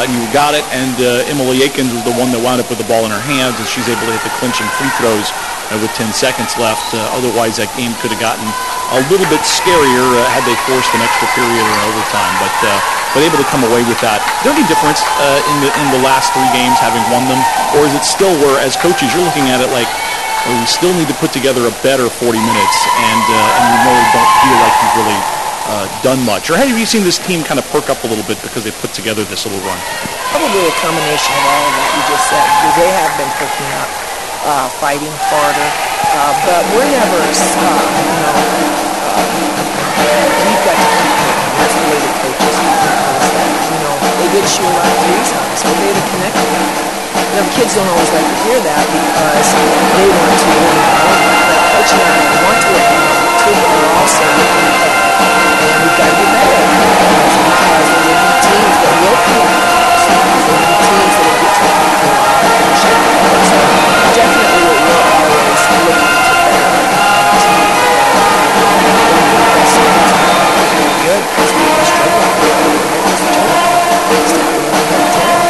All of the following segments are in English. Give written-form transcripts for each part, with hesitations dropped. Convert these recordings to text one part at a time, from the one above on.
You got it, and Emily Akins was the one that wound up with the ball in her hands, and she's able to hit the clinching free throws with 10 seconds left. Otherwise, that game could have gotten a little bit scarier had they forced an extra period or overtime, but able to come away with that. Is there any difference in the last 3 games having won them, or is it still where, as coaches, you're looking at it like, well, we still need to put together a better 40 minutes, and you really don't feel like you've really done much? Or have you seen this team kind of perk up a little bit because they put together this little run? Probably a combination of all of that you just said, because they have been perking up, fighting harder, but we're never stuck. We've got to keep it. That's the way the coaches do it. They did shoot a lot of threes on us, but they had to connect with them. Kids don't always like to hear that because they want to, but Coach and I want to let them know too, but we're also looking at that. And we've got to be better at that because there will be teams that will connect with us. There will be teams that will get to the floor and shake the ball. So definitely we're always looking to better our team. That's really good because we've been struggling with it. It's a total.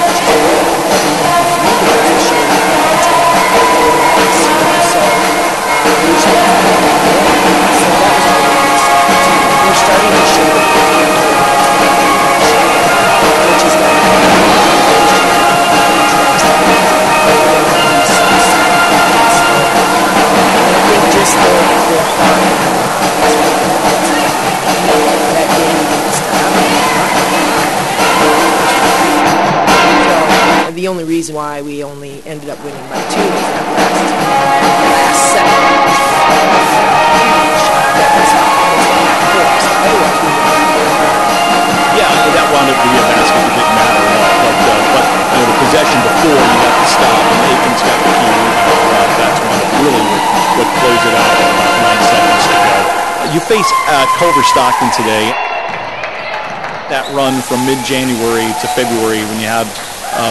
We're starting to show which is that I think just their heart that game against us. The only reason why we only ended up winning by 2 was that last second. Yeah, that wound up being a basket that didn't matter at all. But the possession before, you got the stop, and Aikens got the key rebound. That's one that really would close it out with about 9 seconds to go. You face Culver Stockton today. That run from mid-January to February when you had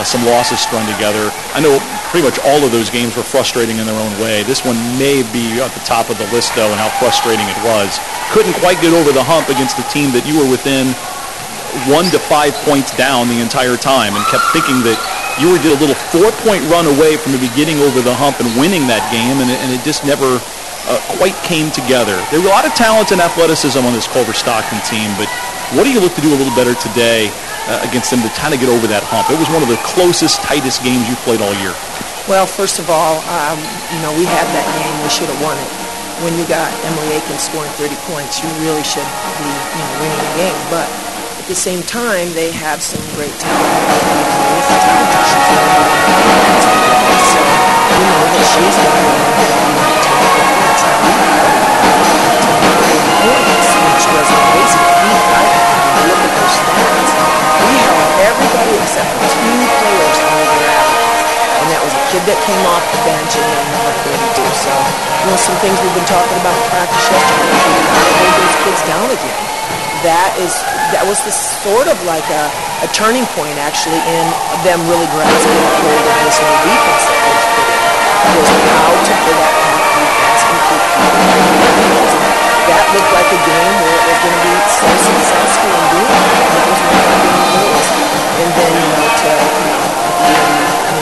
some losses strung together. I know pretty much all of those games were frustrating in their own way. This one may be at the top of the list, though, and how frustrating it was. Couldn't quite get over the hump against a team that you were within 1 to 5 points down the entire time, and kept thinking that you were a little 4-point run away from the beginning over the hump and winning that game, and it just never quite came together. There were a lot of talent and athleticism on this Culver Stockton team, but what do you look to do a little better today against them to kind of get over that hump? It was one of the closest, tightest games you played all year. Well, first of all, we had that game. We should have won it. When you got Emily Akins scoring 30 points, you really should be winning the game. But at the same time, they have some great talent. So you know that she's going to win points, which was amazing. Look at those stats. We held everybody except for 2 players under their average. And that was a kid that came off the bench and then number 32. So, some things we've been talking about in practice yesterday. We got to hold those kids down again. That was the sort of like a turning point, actually, in them really grasping the hold of this new defense that they've put in. Was how to play that pack defense and keep that looked like a game where it was going to be so successful in doing it. It was one of the goals. And then,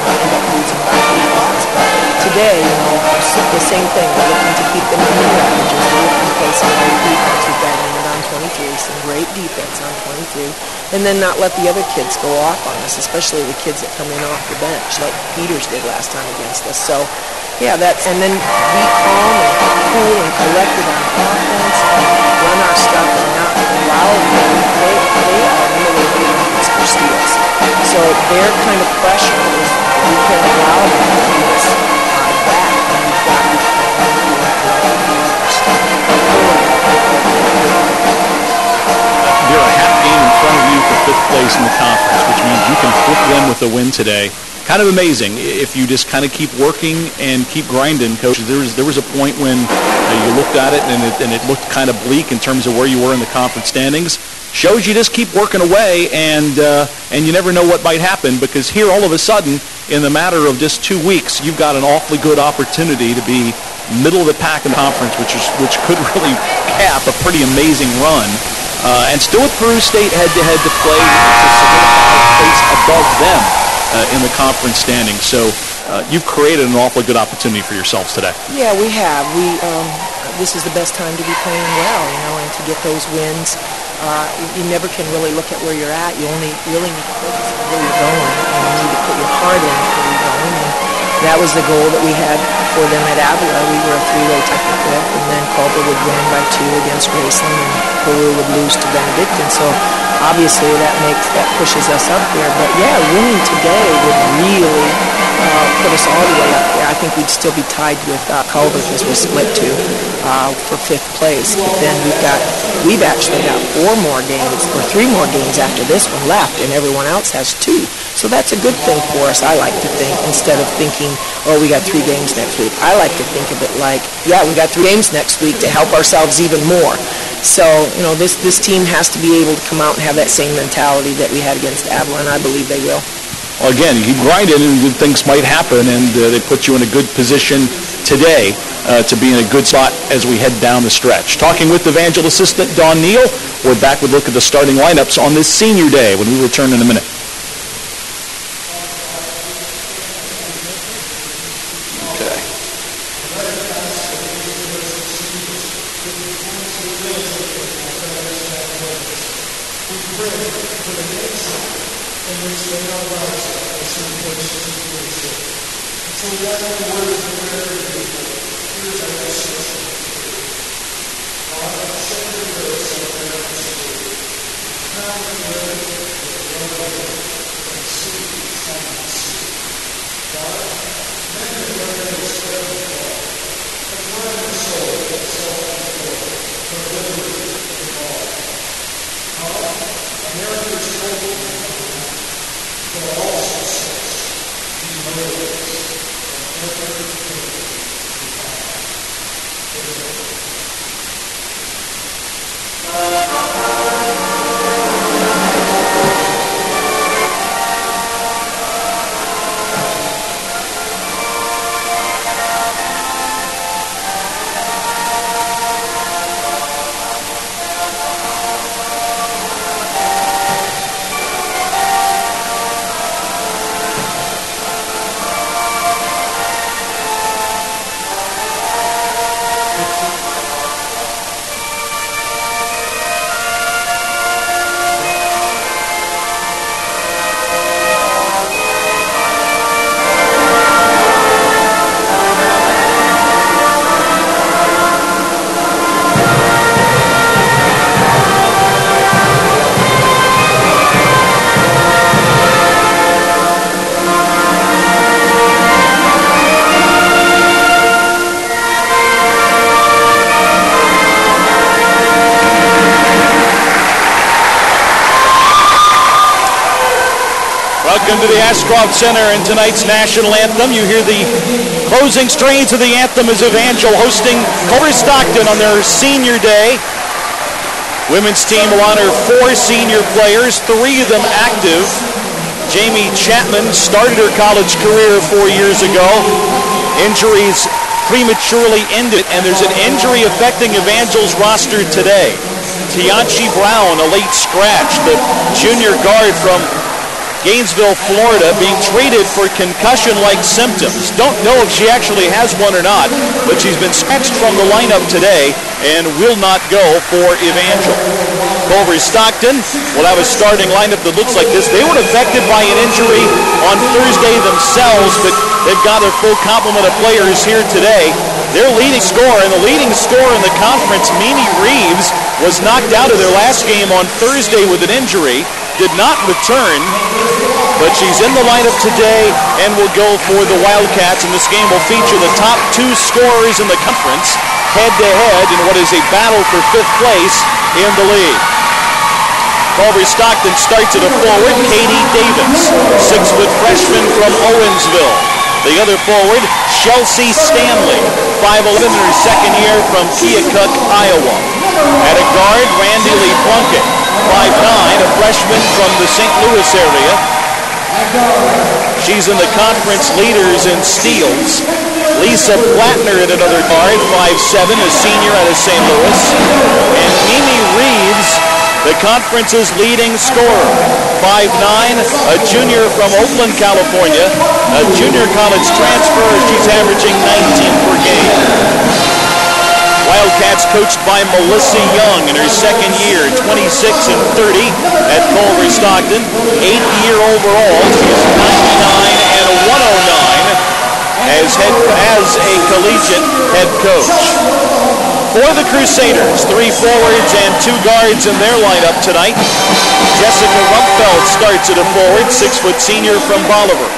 end up losing by 3 points. But today, the same thing. We're looking to keep them in the averages. We're looking to play some great defense. We've got on 23, some great defense on 23, and then not let the other kids go off on us, especially the kids that come in off the bench, like Peters did last time against us. So, yeah, and then be calm and cool and collected on offense, run our stuff and not allow them. They are really good for steals. So their kind of pressure is we can allow them to do this back, and we've got to be calm and They're a half game in front of you for 5th place in the conference, which means you can flip them with a win today. Kind of amazing if you just kind of keep working and keep grinding, Coach. There was a point when you looked at it and it looked kind of bleak in terms of where you were in the conference standings. Shows you just keep working away, and you never know what might happen, because here all of a sudden, in the matter of just 2 weeks, you've got an awfully good opportunity to be middle of the pack in the conference, which could really cap a pretty amazing run. And still with Peru State head-to-head to play to solidify a place above them in the conference standings. So you've created an awfully good opportunity for yourselves today. Yeah, we have. This is the best time to be playing well, and to get those wins. You never can really look at where you're at. You only really need to focus on where you're going, and you need to put your heart in where you're going. And that was the goal that we had for them at Avila. We were a three-way tie-up, and then Culver would win by 2 against Graceland, and Peru would lose to Benedictine. So obviously that pushes us up there. But yeah, winning today would really put us all the way up there. I think we'd still be tied with Culver because we're split 2 for 5th place. But then we've actually got 4 more games or 3 more games after this one left, and everyone else has 2. So that's a good thing for us, I like to think, instead of thinking, oh, we got 3 games next week. I like to think of it like, yeah, we got 3 games next week to help ourselves even more. So, this team has to be able to come out and have that same mentality that we had against Avila, and I believe they will. Well, again, you grind it and good things might happen, and they put you in a good position today to be in a good spot as we head down the stretch. Talking with Evangel assistant Dawn Neal, we're back with a look at the starting lineups on this senior day when we return in a minute. Welcome to the Ashcroft Center and tonight's national anthem. You hear the closing strains of the anthem as Evangel hosting Culver Stockton on their senior day. Women's team will honor 4 senior players, 3 of them active. Jamie Chapman started her college career 4 years ago. Injuries prematurely ended, and there's an injury affecting Evangel's roster today. Tianchi Brown, a late scratch, the junior guard from Gainesville, Florida, being treated for concussion-like symptoms. Don't know if she actually has one or not, but she's been scratched from the lineup today and will not go for Evangel. Culver Stockton will have a starting lineup that looks like this. They were affected by an injury on Thursday themselves, but they've got a full complement of players here today. Their leading scorer, and the leading scorer in the conference, Mimi Reeves, was knocked out of their last game on Thursday with an injury. Did not return, but she's in the lineup today and will go for the Wildcats, and this game will feature the top 2 scorers in the conference head-to-head in what is a battle for 5th place in the league. Culver Stockton starts at a forward, Katie Davis, 6-foot freshman from Owensville. The other forward, Chelsea Stanley, 5'11", in her second year from Keokuk, Iowa. At a guard, Randy Lee Plunkett, 5'9", a freshman from the St. Louis area. She's in the conference leaders in steals. Lisa Plattner at another guard, 5'7", a senior out of St. Louis. And Mimi Reeves, 6'4", the conference's leading scorer. 5'9", a junior from Oakland, California, a junior college transfer. She's averaging 19 per game. Wildcats coached by Melissa Young in her second year, 26-30 at Culver Stockton. 8th year overall. She's 99 and 109 as a collegiate head coach. For the Crusaders, 3 forwards and 2 guards in their lineup tonight. Jessica Rumpfeld starts at a forward, 6-foot senior from Bolivar.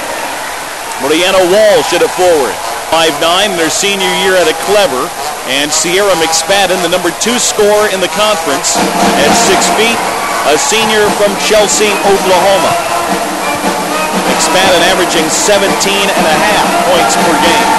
Mariana Walsh at a forward, 5'9", in her senior year at a Clever. And Sierra McSpadden, the number 2 scorer in the conference, at 6 feet, a senior from Chelsea, Oklahoma. McSpadden averaging 17.5 points per game.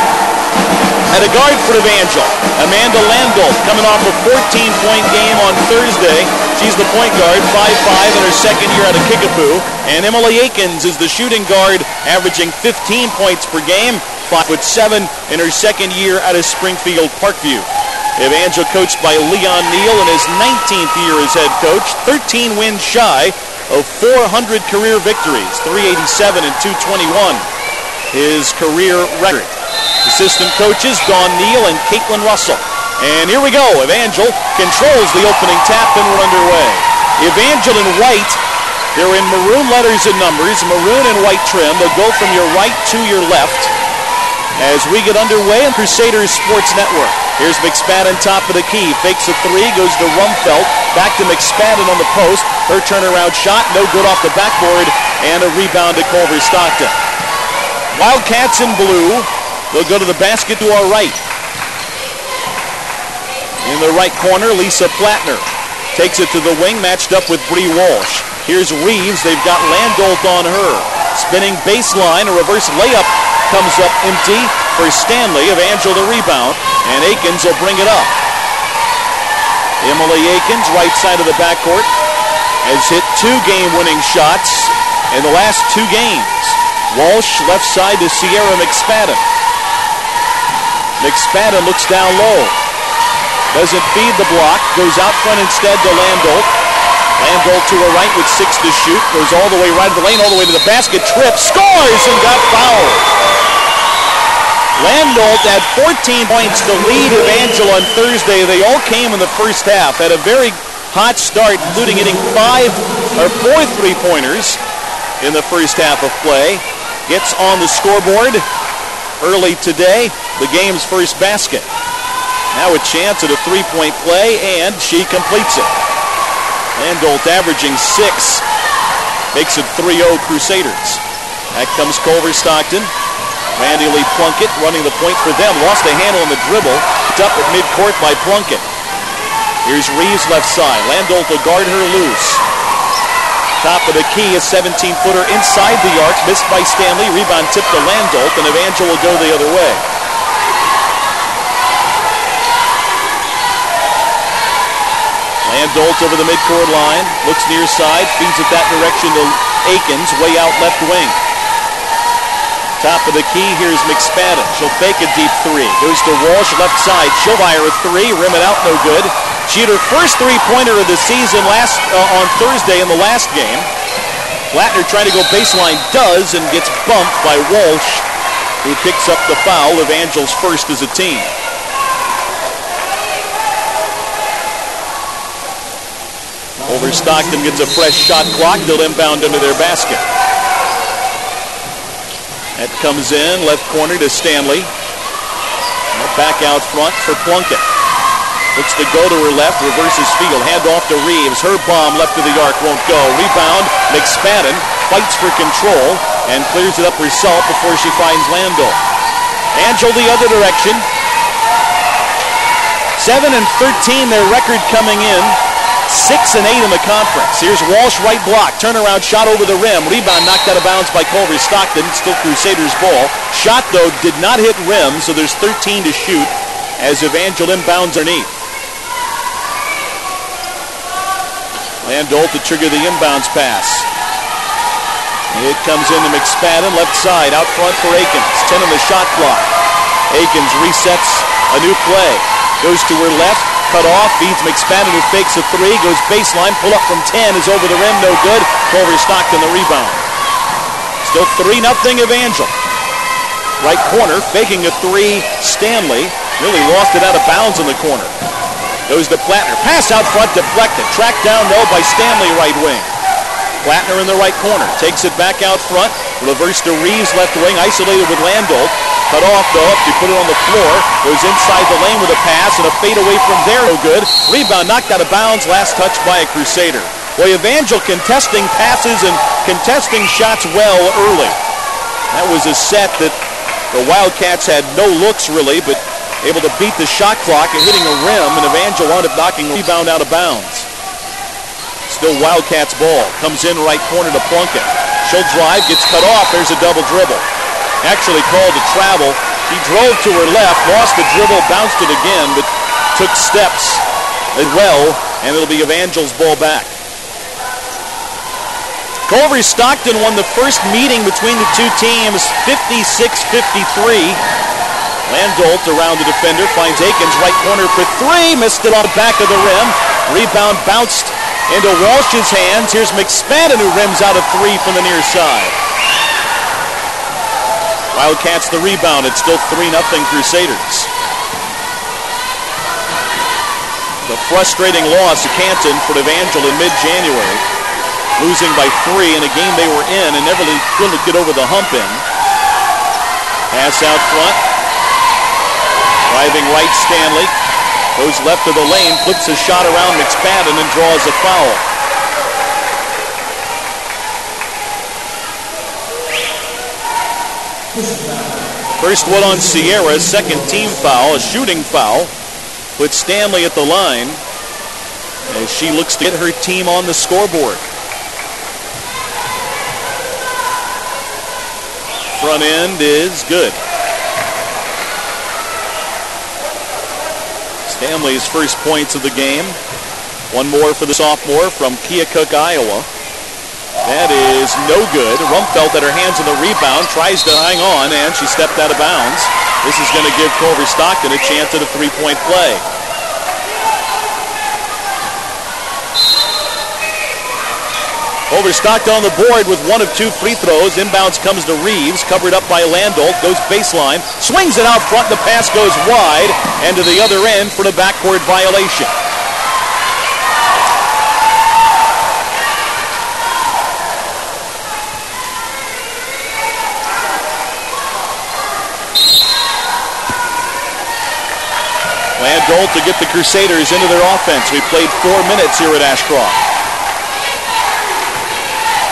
At a guard for Evangel, Amanda Landolf coming off a 14-point game on Thursday. She's the point guard, 5'5", in her second year out of Kickapoo. And Emily Akins is the shooting guard, averaging 15 points per game, 5'7", in her second year out of Springfield Parkview. Evangel coached by Leon Neal in his 19th year as head coach, 13 wins shy of 400 career victories, 387 and 221, his career record. Assistant coaches Dawn Neal and Caitlin Russell. And here we go. Evangel controls the opening tap, and we're underway. Evangel in white. They're in maroon letters and numbers, maroon and white trim. They'll go from your right to your left as we get underway on Crusaders Sports Network. Here's McSpadden, top of the key. Fakes a 3, goes to Rumpfeld. Back to McSpadden on the post. Her turnaround shot, no good off the backboard, and a rebound to Culver Stockton. Wildcats in blue. They'll go to the basket to our right. In the right corner, Lisa Plattner takes it to the wing, matched up with Bree Walsh. Here's Reeves. They've got Landolf on her. Spinning baseline, a reverse layup comes up empty for Stanley. Evangel the rebound, and Akins will bring it up. Emily Akins, right side of the backcourt, has hit 2 game-winning shots in the last 2 games. Walsh left side to Sierra McSpadden. McSpadden looks down low. Doesn't feed the block. Goes out front instead to Landolf. Landolf to her right with 6 to shoot. Goes all the way right of the lane, all the way to the basket. Trips, scores, and got fouled. Landolf had 14 points to lead Evangel on Thursday. They all came in the first half. Had a very hot start, including hitting 4 3-pointers in the first half of play. Gets on the scoreboard early today, the game's first basket. Now a chance at a 3-point play, and she completes it. Landolf averaging 6. Makes it 3-0 Crusaders. Back comes Culver Stockton. Randy Lee Plunkett running the point for them. Lost a handle on the dribble. Picked up at midcourt by Plunkett. Here's Reeves left side. Landolf will guard her loose. Top of the key, a 17-footer inside the arc, missed by Stanley. Rebound tipped to Landolf, and Evangel will go the other way. Landolf over the midcourt line, looks near side, feeds it that direction to Akins, way out left wing. Top of the key, here's McSpadden. She'll fake a deep 3. Goes to Walsh, left side. She'll fire a 3, rim it out, no good. She had her first 3-pointer of the season on Thursday in the last game. Plattner trying to go baseline, does, and gets bumped by Walsh, who picks up the foul. Evangel's first as a team. Over Stockton gets a fresh shot clock. They'll inbound under their basket. That comes in, left corner to Stanley. Back out front for Plunkett. Looks to go to her left, reverses field, hand off to Reeves. Her bomb left of the arc won't go. Rebound, McSpadden fights for control and clears it up herself before she finds Landolf. Angel the other direction. 7-13 their record coming in. 6-8 in the conference. Here's Walsh, right block. Turnaround shot over the rim. Rebound knocked out of bounds by Culver Stockton. Still Crusaders ball. Shot, though, did not hit rim, so there's 13 to shoot as Evangel inbounds underneath. Landolf to trigger the inbounds pass. It comes into McSpadden, left side, out front for Akins. 10 on the shot clock. Akins resets a new play. Goes to her left, cut off. Feeds McSpadden, who fakes a three. Goes baseline. Pull up from 10 is over the rim. No good. Culver Stockton the rebound. Still 3-0 Evangel. Right corner. Faking a three. Stanley. Really lost it out of bounds in the corner. Goes to Plattner. Pass out front. Deflected. Tracked down, though, by Stanley, right wing. Plattner in the right corner. Takes it back out front. Reverse to Reeves, left wing. Isolated with Landolt. Cut off, though. He put it on the floor. Goes inside the lane with a pass, and a fade away from there. No good. Rebound knocked out of bounds. Last touch by a Crusader. Boy, Evangel contesting passes and contesting shots well early. That was a set that the Wildcats had no looks, really, but able to beat the shot clock and hitting a rim, and Evangel wound up knocking the rebound out of bounds. Still Wildcats ball. Comes in right corner to Plunkett. She'll drive, gets cut off. There's a double dribble. Actually called to travel. He drove to her left, lost the dribble, bounced it again, but took steps as well, and it'll be Evangel's ball back. Culver Stockton won the first meeting between the two teams 56-53. Landolt around the defender, finds Akins, right corner for three, missed it on the back of the rim. Rebound bounced into Walsh's hands. Here's McSpadden, who rims out a three from the near side. Wildcats the rebound. It's still 3-0 Crusaders. The frustrating loss to Canton for Evangel in mid-January. Losing by 3 in a game they were in and never really get over the hump in. Pass out front. Driving right, Stanley. Goes left of the lane, flips a shot around McSpadden and draws a foul. First one on Sierra, second team foul, a shooting foul. Puts Stanley at the line as she looks to get her team on the scoreboard. Front end is good. Stanley's first points of the game. One more for the sophomore from Keokuk, Iowa. That is no good. Rumpfelt at her hands on the rebound, tries to hang on, and she stepped out of bounds. This is going to give Culver Stockton a chance at a three-point play. Culver Stockton on the board with 1 of 2 free throws. Inbounds comes to Reeves, covered up by Landolt, goes baseline, swings it out front, the pass goes wide, and to the other end for the backcourt violation. Landolt to get the Crusaders into their offense. We played 4 minutes here at Ashcroft.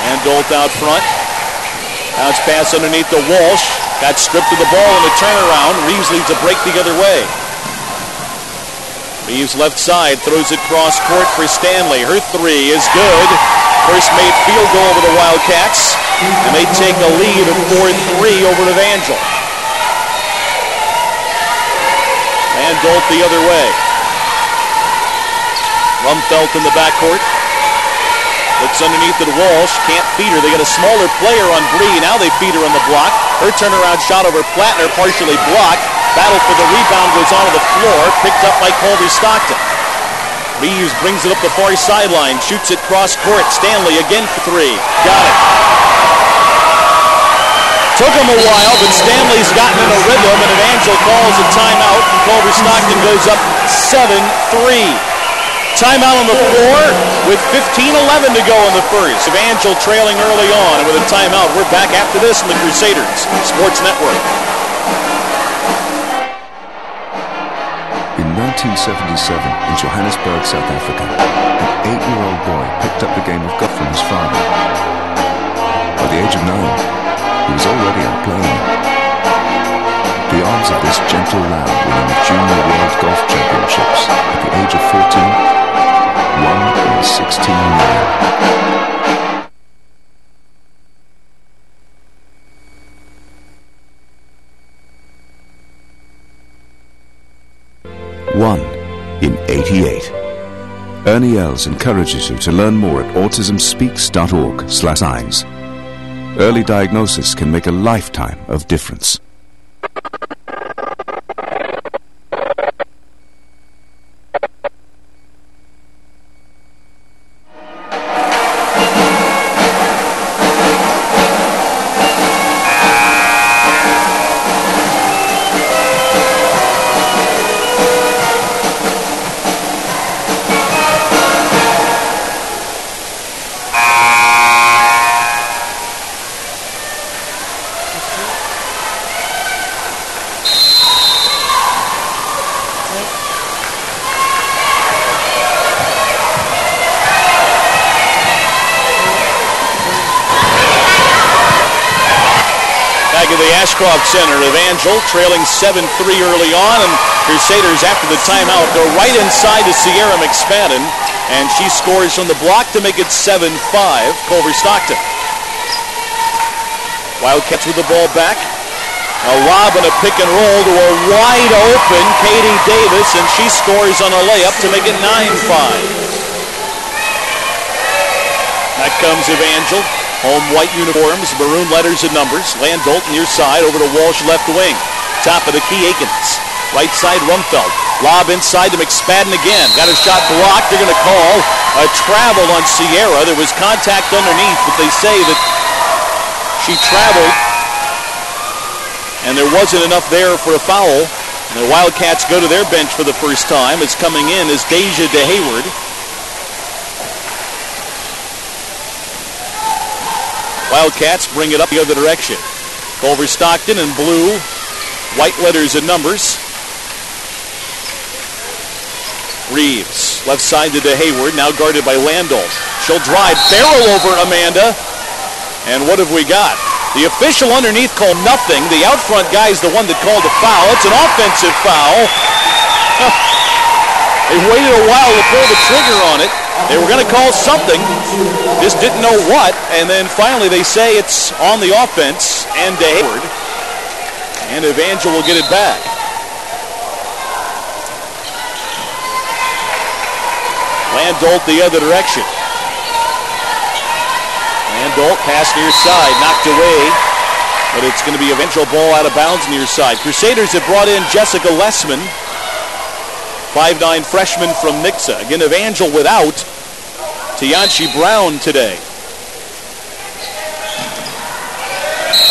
Landolt out front. Bounce pass underneath the Walsh. Got stripped of the ball in the turnaround. Reeves leads a break the other way. Reeves left side, throws it cross court for Stanley. Her three is good. First made field goal over the Wildcats. And they take a lead of 4-3 over Evangel. Landolt the other way. Rumpfelt in the backcourt. Looks underneath at Walsh. Can't feed her. They got a smaller player on Bree. Now they feed her on the block. Her turnaround shot over Plattner, partially blocked. Battle for the rebound goes onto the floor. Picked up by Culver Stockton. Reeves brings it up the far sideline. Shoots it cross court. Stanley again for three. Got it. Took him a while, but Stanley's gotten in a rhythm, and Evangel calls a timeout, and Culver Stockton goes up 7-3. Timeout on the floor with 15:11 to go in the first. Evangel trailing early on, and with a timeout, we're back after this in the Crusaders Sports Network. In 1977, in Johannesburg, South Africa, an 8-year-old boy picked up the game of golf from his father. By the age of 9, he was already out playing. The odds of this gentle lad winning the Junior World Golf Championships at the age of 14, 1 in 16 million. One in 88. Ernie Els encourages you to learn more at autismspeaks.org/signs. Early diagnosis can make a lifetime of difference. Back at the Ashcroft Center, Evangel trailing 7-3 early on, and Crusaders after the timeout go right inside to Sierra McSpadden, and she scores from the block to make it 7-5, Culver Stockton. Wildcats with the ball back. A lob and a pick and roll to a wide open Katie Davis, and she scores on a layup to make it 9-5. Back comes Evangel. Home white uniforms, maroon letters and numbers. Landolt near side over to Walsh left wing. Top of the key, Akins. Right side, Rumfeld. Lob inside to McSpadden again. Got a shot blocked. They're going to call a travel on Sierra. There was contact underneath, but they say that she traveled and there wasn't enough there for a foul. And the Wildcats go to their bench for the first time. It's coming in as Deja DeHayward. Wildcats bring it up the other direction. Culver Stockton in blue, white letters and numbers. Reeves, left side to DeHayward, now guarded by Landolt. She'll drive, barrel over Amanda. And what have we got? The official underneath called nothing. The out front guy is the one that called the foul. It's an offensive foul. They waited a while to pull the trigger on it. They were going to call something, just didn't know what, and then finally they say it's on the offense and DeHayward, and Evangel will get it back. Landolt the other direction. Landolt pass near side, knocked away, but it's going to be Evangel ball out of bounds near side. Crusaders have brought in Jessica Lessman, 5'9" freshman from Nixa. Again, Evangel without Tianchi Brown today.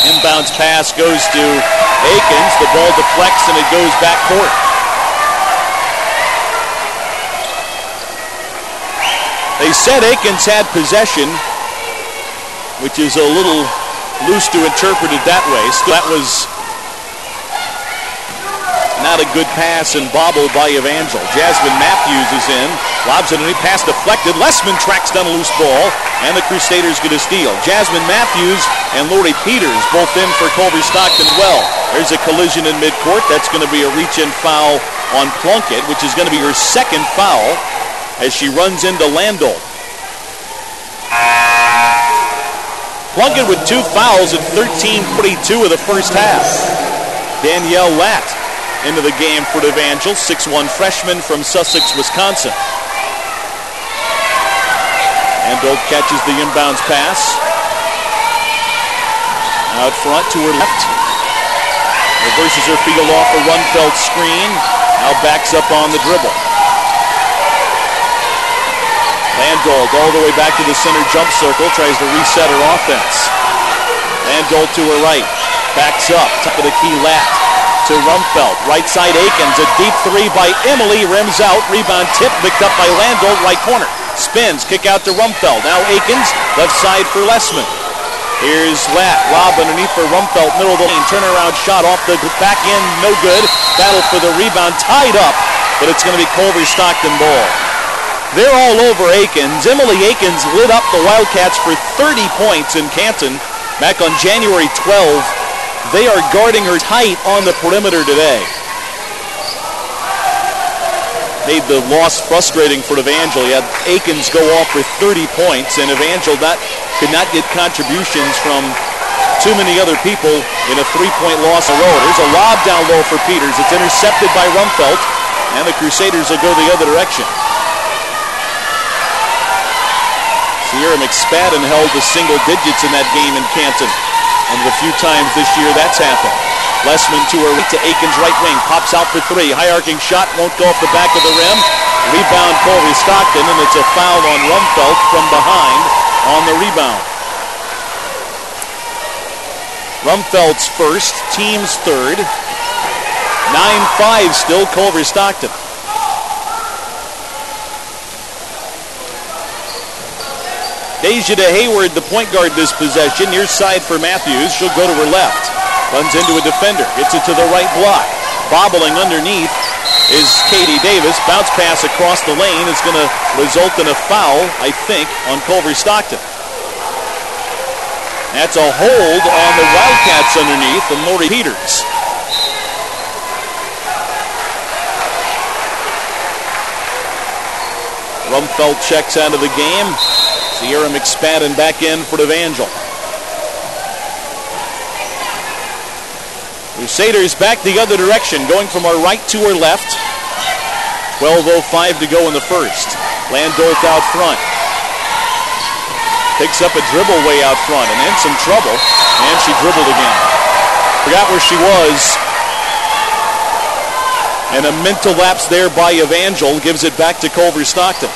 Inbounds pass goes to Akins. The ball deflects and it goes back court. They said Akins had possession, which is a little loose to interpret it that way. So that was not a good pass and bobbled by Evangel. Jasmine Matthews is in. Lobs it underneath, pass deflected. Lessman tracks down a loose ball, and the Crusaders get a steal. Jasmine Matthews and Lori Peters both in for Culver Stockton well. There's a collision in midcourt. That's going to be a reach-in foul on Plunkett, which is going to be her second foul as she runs into Landolt. Plunkett with 2 fouls at 13:42 of the first half. Danielle Latt into the game for Evangel, 6'1" freshman from Sussex, Wisconsin. Landolt catches the inbounds pass. Out front to her left. Reverses her field off a Runfeld screen. Now backs up on the dribble. Landolt all the way back to the center jump circle. Tries to reset her offense. Landolt to her right. Backs up. Top of the key, Latt. To Rumfeld. Right side, Akins. A deep 3 by Emily. Rims out. Rebound tip. Picked up by Landolt. Right corner. Spins. Kick out to Rumfeld. Now Akins. Left side for Lessman. Here's Latt. Lob underneath for Rumfeld. Middle of the lane. Turnaround shot off the back end. No good. Battle for the rebound. Tied up. But it's going to be Culver Stockton ball. They're all over Akins. Emily Akins lit up the Wildcats for 30 points in Canton back on January 12th. They are guarding her tight on the perimeter today. Made the loss frustrating for Evangel. You had Akins go off for 30 points, and Evangel could not get contributions from too many other people in a 3-point loss in a row. There's a lob down low for Peters. It's intercepted by Rumfeld, and the Crusaders will go the other direction. Sierra McSpadden held the single digits in that game in Canton. And the few times this year that's happened. Lessman to her right to Akins right wing. Pops out for 3. High arcing shot won't go off the back of the rim. Rebound Culver Stockton, and it's a foul on Rumfeld from behind on the rebound. Rumfeld's first, team's third. 9-5 still Culver Stockton. Deja DeHayward, the point guard this possession. Near side for Matthews. She'll go to her left. Runs into a defender. Gets it to the right block. Bobbling underneath is Katie Davis. Bounce pass across the lane is going to result in a foul, I think, on Culver Stockton. That's a hold on the Wildcats underneath from Lori Peters. Rumfeld checks out of the game. Sierra McSpadden back in for Evangel. Crusaders back the other direction, going from our right to our left. 12:05 to go in the first. Landolt out front. Picks up a dribble way out front and in some trouble. And she dribbled again. Forgot where she was. And a mental lapse there by Evangel gives it back to Culver Stockton.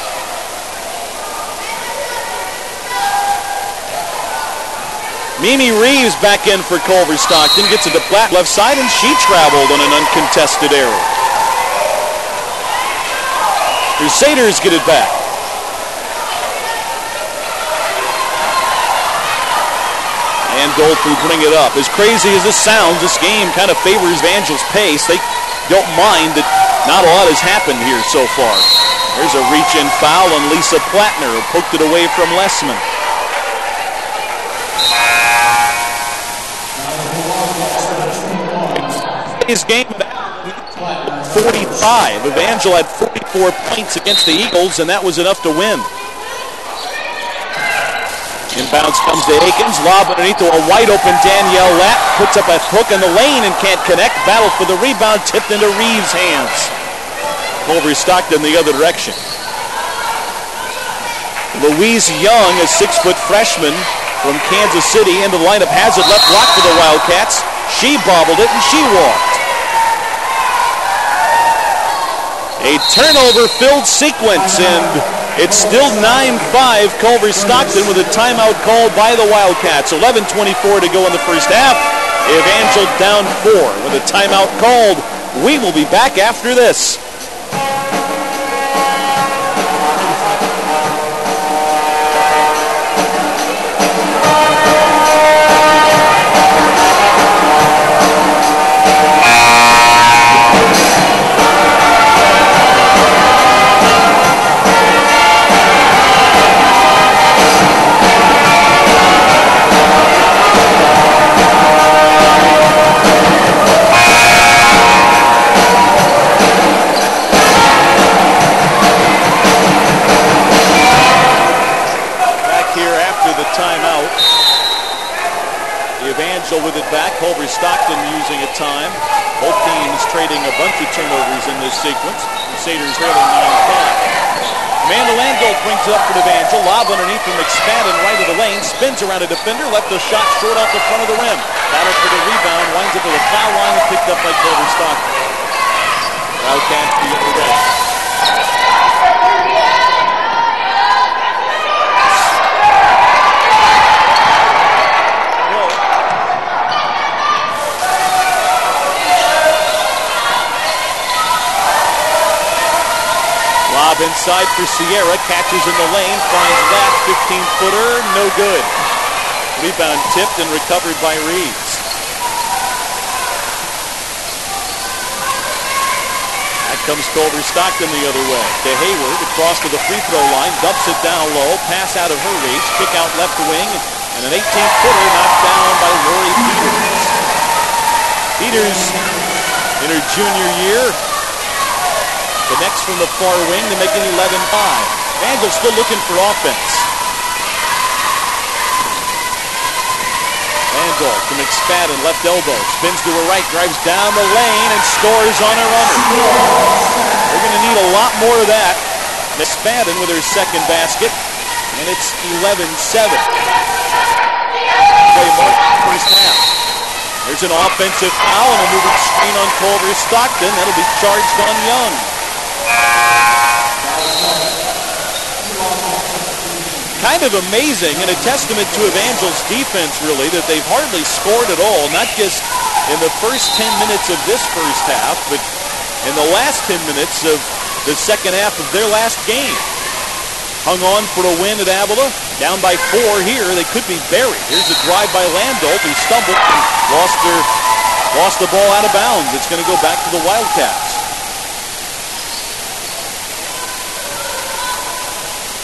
Mimi Reeves back in for Culver Stockton. Gets it to Platt left side, and she traveled on an uncontested error. Crusaders get it back. And Dolt will bring it up. As crazy as this sounds, this game kind of favors Evangel's pace. They don't mind that not a lot has happened here so far. There's a reach-in foul on Lisa Plattner, who poked it away from Lessman. His game 45. Evangel had 44 points against the Eagles, and that was enough to win. Inbounds comes to Akins. Lob underneath to a wide-open Danielle Lapp. Puts up a hook in the lane and can't connect. Battle for the rebound. Tipped into Reeves' hands. Culver Stockton the other direction. Louise Young, a 6-foot freshman from Kansas City, into the lineup. Has it left block for the Wildcats. She bobbled it and she walked. A turnover-filled sequence, and it's still 9-5 Culver Stockton with a timeout called by the Wildcats. 11:24 to go in the first half. Evangel down 4 with a timeout called. We will be back after this. With it back, Culver Stockton using a time. Both teams trading a bunch of turnovers in this sequence. Crusaders trailing 9-5. Amanda Landolt brings it up for Evangel. Lob underneath from McSpadden, right of the lane. Spins around a defender. Left a shot short off the front of the rim. Battle for the rebound. Winds up to the foul line and picked up by Culver Stockton. Wildcats the other way. Inside for Sierra, catches in the lane, finds that 15-footer, no good. Rebound tipped and recovered by Reeves. That comes Culver Stockton the other way. To Hayward, across to the free throw line, dumps it down low, pass out of her reach, kick out left wing, and an 18-footer knocked down by Lori Peters. Peters, in her junior year, connects from the far wing to make it 11-5. Evangel still looking for offense. Landolt to McSpadden, left elbow. Spins to her right, drives down the lane, and scores on a runner. We're going to need a lot more of that. McSpadden with her second basket, and it's 11-7. Play more first half. There's an offensive foul and a moving screen on Culver Stockton. That'll be charged on Young. Kind of amazing and a testament to Evangel's defense, really, that they've hardly scored at all, not just in the first 10 minutes of this first half, but in the last 10 minutes of the second half of their last game. Hung on for a win at Avila, down by 4 here. They could be buried. Here's a drive by Landolt, who stumbled and lost the ball out of bounds. It's going to go back to the Wildcats.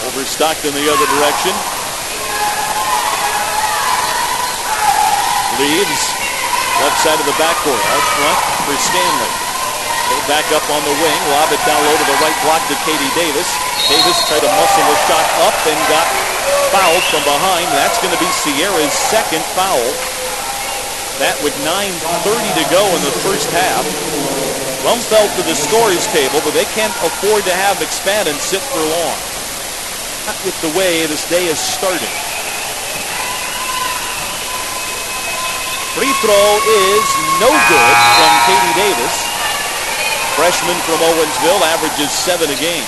Over Stockton the other direction. leaves left side of the backcourt. Out front for Stanley. They back up on the wing. Lob it down low to the right block to Katie Davis. Davis tried to muscle the shot up and got fouled from behind. That's going to be Sierra's second foul. That with 9:30 to go in the first half. Rumfeld to the scorers table, but they can't afford to have McSpadden sit for long. Not with the way this day is starting. Free throw is no good from Katie Davis. Freshman from Owensville, averages 7 a game.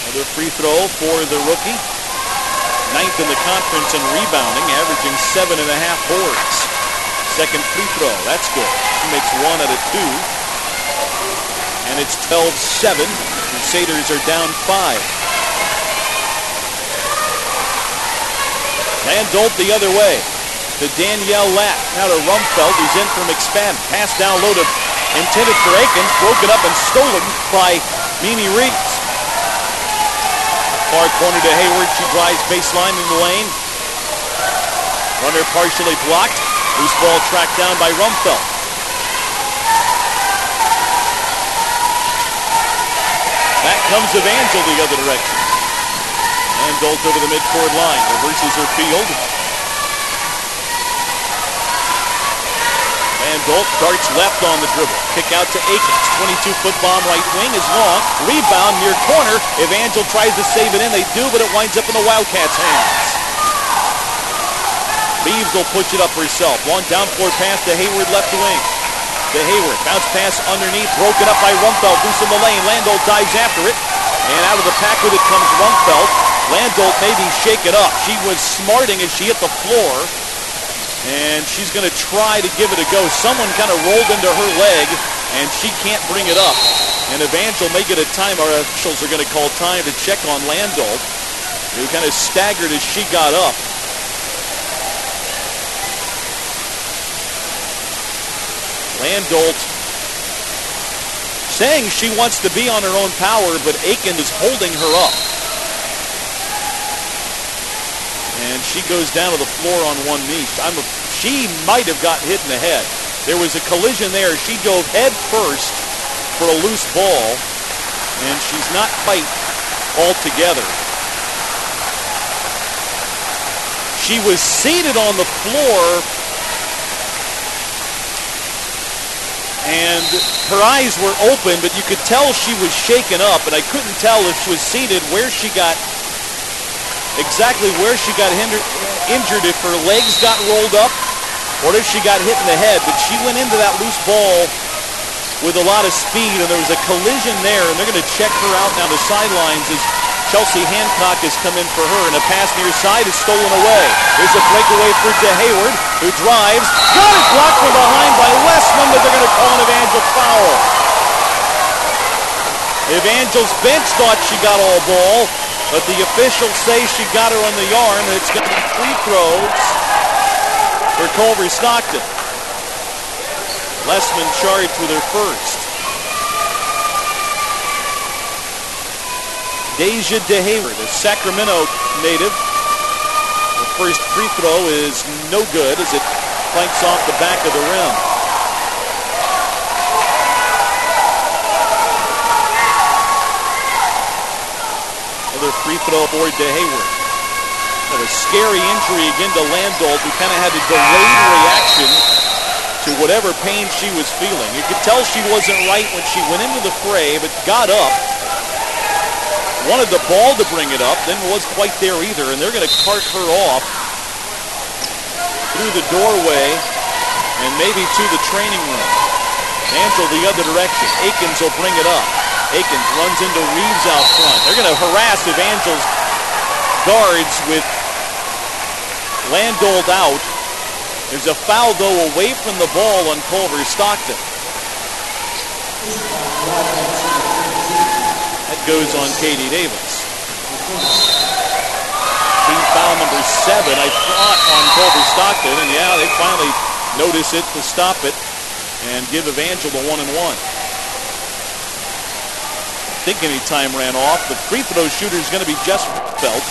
Another free throw for the rookie. 9th in the conference in rebounding, averaging 7.5 boards. Second free throw, that's good. She makes 1 out of 2. And it's 12-7. Crusaders are down 5. Landolt the other way to Danielle Lapp. Now to Rumfeld, who's in for McSpadden. Pass down low to intended for Aikens. Broken up and stolen by Mimi Reeves. Far corner to Hayward. She drives baseline in the lane. Runner partially blocked. Loose ball tracked down by Rumfeld. Back comes Evangel the other direction. And Dolt over the midcourt line. Reverses her field. And Dolt darts left on the dribble. Kick out to Aikens. 22-foot bomb right wing is long. Rebound near corner. Evangel tries to save it in. They do, but it winds up in the Wildcats' hands. Reeves will push it up herself. One down floor pass to Hayward left wing. To Hayward. Bounce pass underneath. Broken up by Rumfeld. Loose in the lane. Landolt dives after it. And out of the pack with it comes Rumfeld. Landolt may be shaken up. She was smarting as she hit the floor. And she's going to try to give it a go. Someone kind of rolled into her leg, and she can't bring it up. And Evangel may get a time. Our officials are going to call time to check on Landolt, who kind of staggered as she got up. Landolt saying she wants to be on her own power, but Aiken is holding her up. And she goes down to the floor on one knee. She might have got hit in the head. There was a collision there. She dove head first for a loose ball, and she's not quite all together. She was seated on the floor, and her eyes were open, but you could tell she was shaken up, and I couldn't tell if she was seated exactly where she got injured, if her legs got rolled up or if she got hit in the head. But she went into that loose ball with a lot of speed, and there was a collision there, and they're going to check her out now to sidelines as Chelsea Hancock has come in for her, and a pass near side is stolen away. There's a breakaway for De Hayward, who drives. Got it blocked from behind by Westman, but they're going to call an Evangel foul. Evangel's bench thought she got all ball, but the officials say she got her on the arm, and it's going to be free throws for Culver Stockton. Lessman charged with her first. Deja De Hayward, a Sacramento native. The first free throw is no good as it planks off the back of the rim. Another free throw for De Hayward. Had a scary injury again to Landolt, who kind of had a delayed reaction to whatever pain she was feeling. You could tell she wasn't right when she went into the fray, but got up. Wanted the ball to bring it up, then was quite there either, and they're going to cart her off through the doorway and maybe to the training room. Angel the other direction. Aikens will bring it up. Aikens runs into Reeves out front. They're going to harass Evangel's guards with Landolt out. There's a foul, though, away from the ball on Culver Stockton. That goes on Katie Davis. Team foul number 7, I thought, on Culver Stockton. And yeah, they finally notice it to stop it and give Evangel the 1-and-1. I think any time ran off. The free throw shooter is going to be just Felt.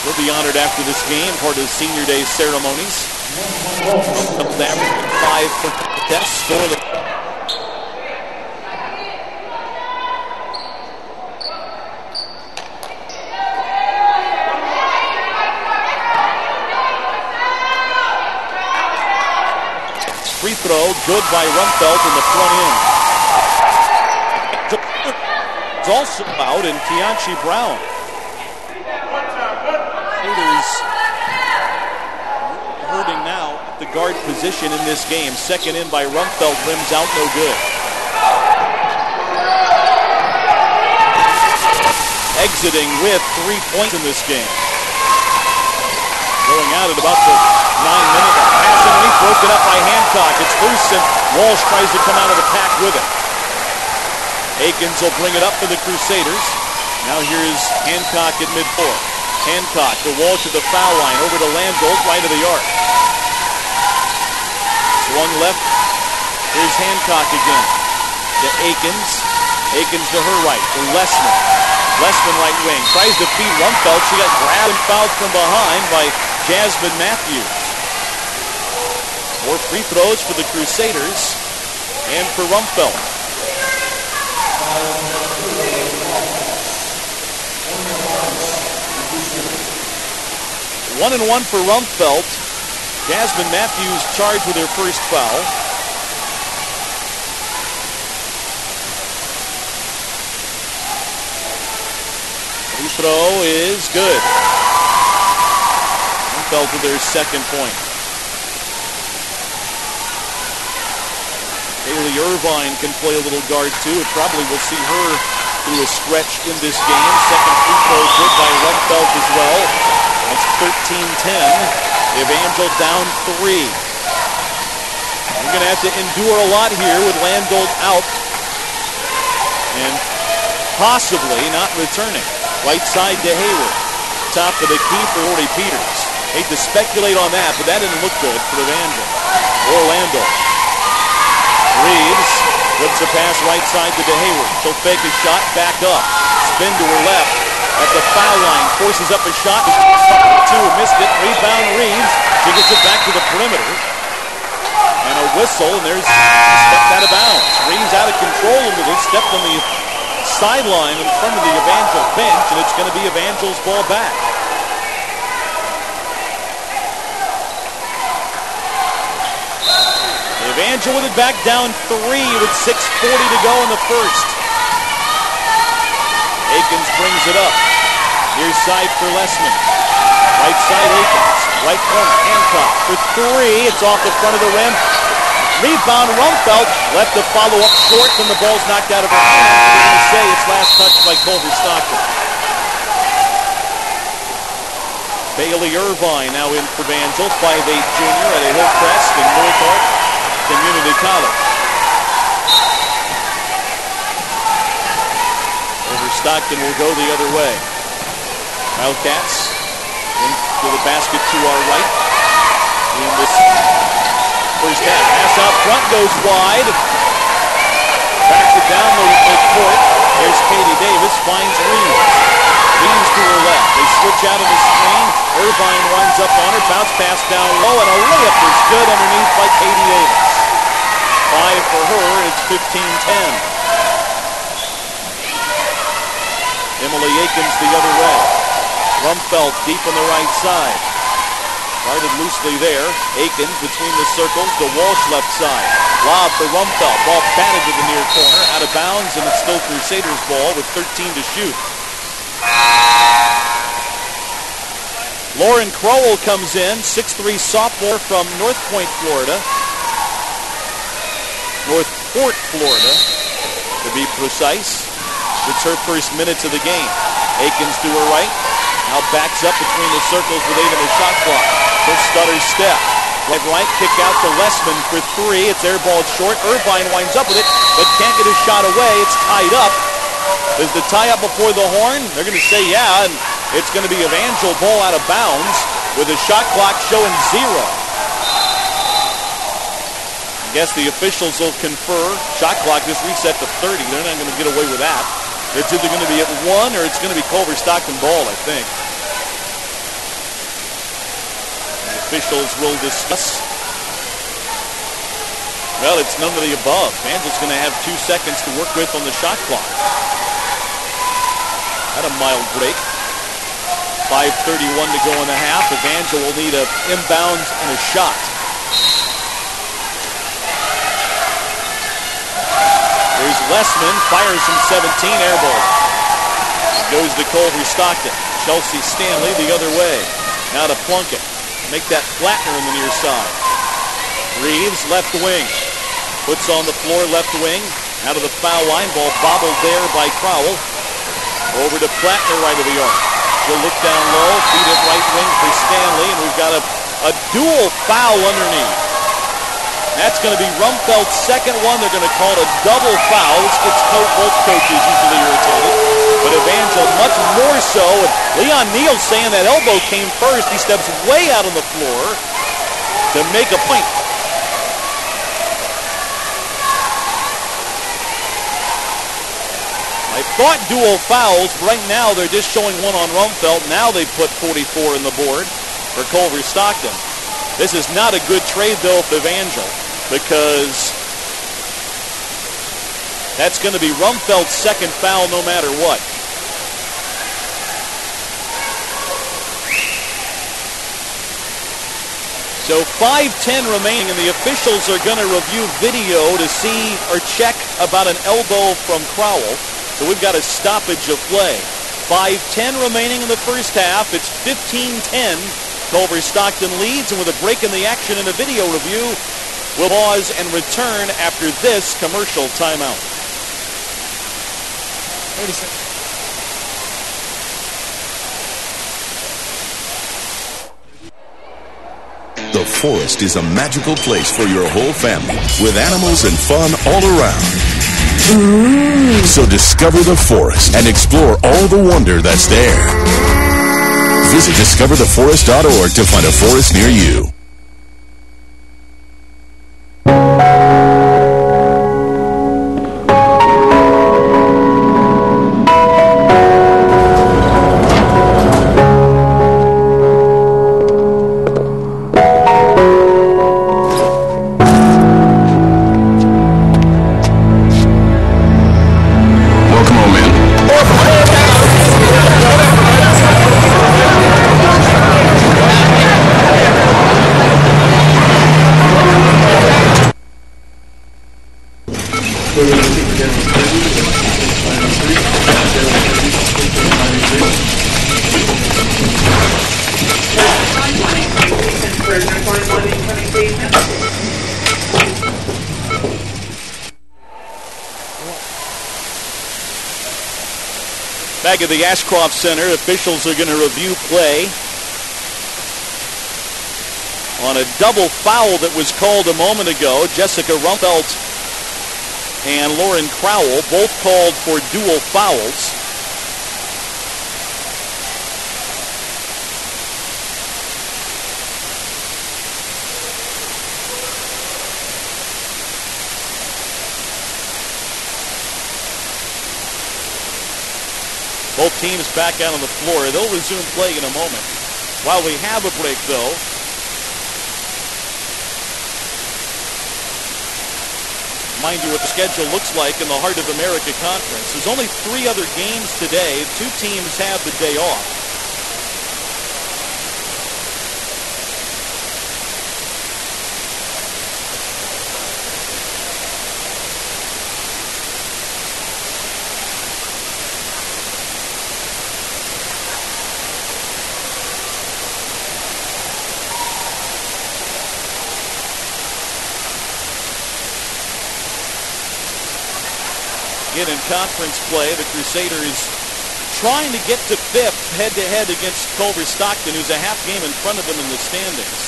He'll be honored after this game, part of the Senior Day ceremonies. Comes average 5 tests for the free throw, good by Rumpfelt in the front end. It's also out in Keonchi Brown. Raiders hurting now at the guard position in this game. Second in by Rumpfelt, rims out, no good. Exiting with 3 points in this game. Going out at about the 9-minute mark. Pass underneath, broken up by Hancock. It's loose and Walsh tries to come out of the pack with it. Akins will bring it up for the Crusaders. Now here's Hancock at midcourt. Hancock to Walsh at the foul line. Over to Landolt, right of the arc. Swung left. Here's Hancock again. To Akins. Akins to her right. To Lessman. Lessman right wing. Tries to feed Rumpfelt. She got grabbed and fouled from behind by Jasmine Matthews. More free throws for the Crusaders and for Rumpfelt. One and one for Rumpfelt. Jasmine Matthews charged with her first foul. Free throw is good. Rumpfelt with their second point. Haley Irvine can play a little guard too. It probably will see her through a stretch in this game. Second free throw good by Rumpfelt as well. That's 13-10. Evangel down 3. You're going to have to endure a lot here with Landolt out and possibly not returning. Right side to Hayward. Top of the key for Ori Peters. Hate to speculate on that, but that didn't look good for Evangel. Orlando. Reeves flips a pass right side to Hayward. She'll fake a shot, back up. Spin to her left. At the foul line, forces up a shot. Two, missed it. Rebound Reeves. She gets it back to the perimeter. And a whistle, and there's stepped out of bounds. Reeves out of control a little. Stepped on the sideline in front of the Evangel bench, and it's going to be Evangel's ball back. Evangel with it back down 3 with 6:40 to go in the first. Akins brings it up. Near side for Lessman. Right side Akins. Right corner Hancock for 3. It's off the front of the rim. Rebound Rumpfelt. Left the follow-up short, and the ball's knocked out of her hand. We're going to say it's last touched by Culver Stockton. Bailey Irvine now in for Evangel. 5'8" junior at a Hillcrest in Northport Community College. Stockton will go the other way. Wildcats into the basket to our right. In this first half. Pass out front goes wide. Backs it down the court. There's Katie Davis. Finds Reeves. Reeves to her left. They switch out of the screen. Irvine winds up on her. Bounce pass down low. And a layup is good underneath by Katie Davis. 5 for her. It's 15-10. Emily Akins the other way. Rumpfelt deep on the right side. Guarded loosely there. Akins between the circles. The Walsh left side. Lob for Rumpfelt. Ball batted to the near corner. Out of bounds, and it's still Crusaders ball with 13 to shoot. Lauren Crowell comes in. 6'3" sophomore from North Point, Florida. Northport, Florida, to be precise. It's her first minutes of the game. Akins to her right. Now backs up between the circles with 8 on the shot clock. He'll stutter step. Right, kick out to Lessman for 3. It's airballed short. Irvine winds up with it, but can't get his shot away. It's tied up. Is the tie up before the horn? They're going to say yeah, and it's going to be Evangel ball out of bounds with the shot clock showing 0. I guess the officials will confer. Shot clock just reset to 30. They're not going to get away with that. It's either going to be at 1 or it's going to be Culver Stockton ball, I think. officials will discuss. Well, it's none of the above. Evangel's going to have 2 seconds to work with on the shot clock. Had a mild break. 5:31 to go in the half. Evangel will need an inbound and a shot. There's Lessman, fires from 17, air ball. Goes to Culver Stockton. Chelsea Stanley the other way. Now to Plunkett. Make that flattener in the near side. Reeves, left wing. Puts on the floor, left wing. Out of the foul line. Ball bobbled there by Crowell. Over to Plattner, right of the arc. She'll look down low. Feed it right wing for Stanley. And we've got a dual foul underneath. That's going to be Rumfeld's second one. They're going to call it a double foul. This gets both coaches usually irritated. But Evangel much more so. And Leon Neal saying that elbow came first. He steps way out on the floor to make a point. I thought dual fouls. Right now they're just showing one on Rumfeld. Now they put 44 in the board for Culver Stockton. This is not a good trade though for Evangel, because that's going to be Rumfeld's second foul no matter what. So 5:10 remaining, and the officials are going to review video to see or check about an elbow from Crowell. So we've got a stoppage of play. 5:10 remaining in the first half. It's 15-10. Culver Stockton leads, and with a break in the action and a video review, we'll pause and return after this commercial timeout. 30 seconds. The forest is a magical place for your whole family, with animals and fun all around. So discover the forest and explore all the wonder that's there. Visit discovertheforest.org to find a forest near you. Back at the Ashcroft Center, officials are going to review play on a double foul that was called a moment ago. Jessica Rumfeld and Lauren Crowell both called for dual fouls. Both teams back out on the floor. They'll resume play in a moment. While we have a break, though, mind you what the schedule looks like in the Heart of America Conference. There's only 3 other games today. 2 teams have the day off. In conference play, the Crusaders trying to get to 5th head-to-head against Culver Stockton, who's a half game in front of them in the standings.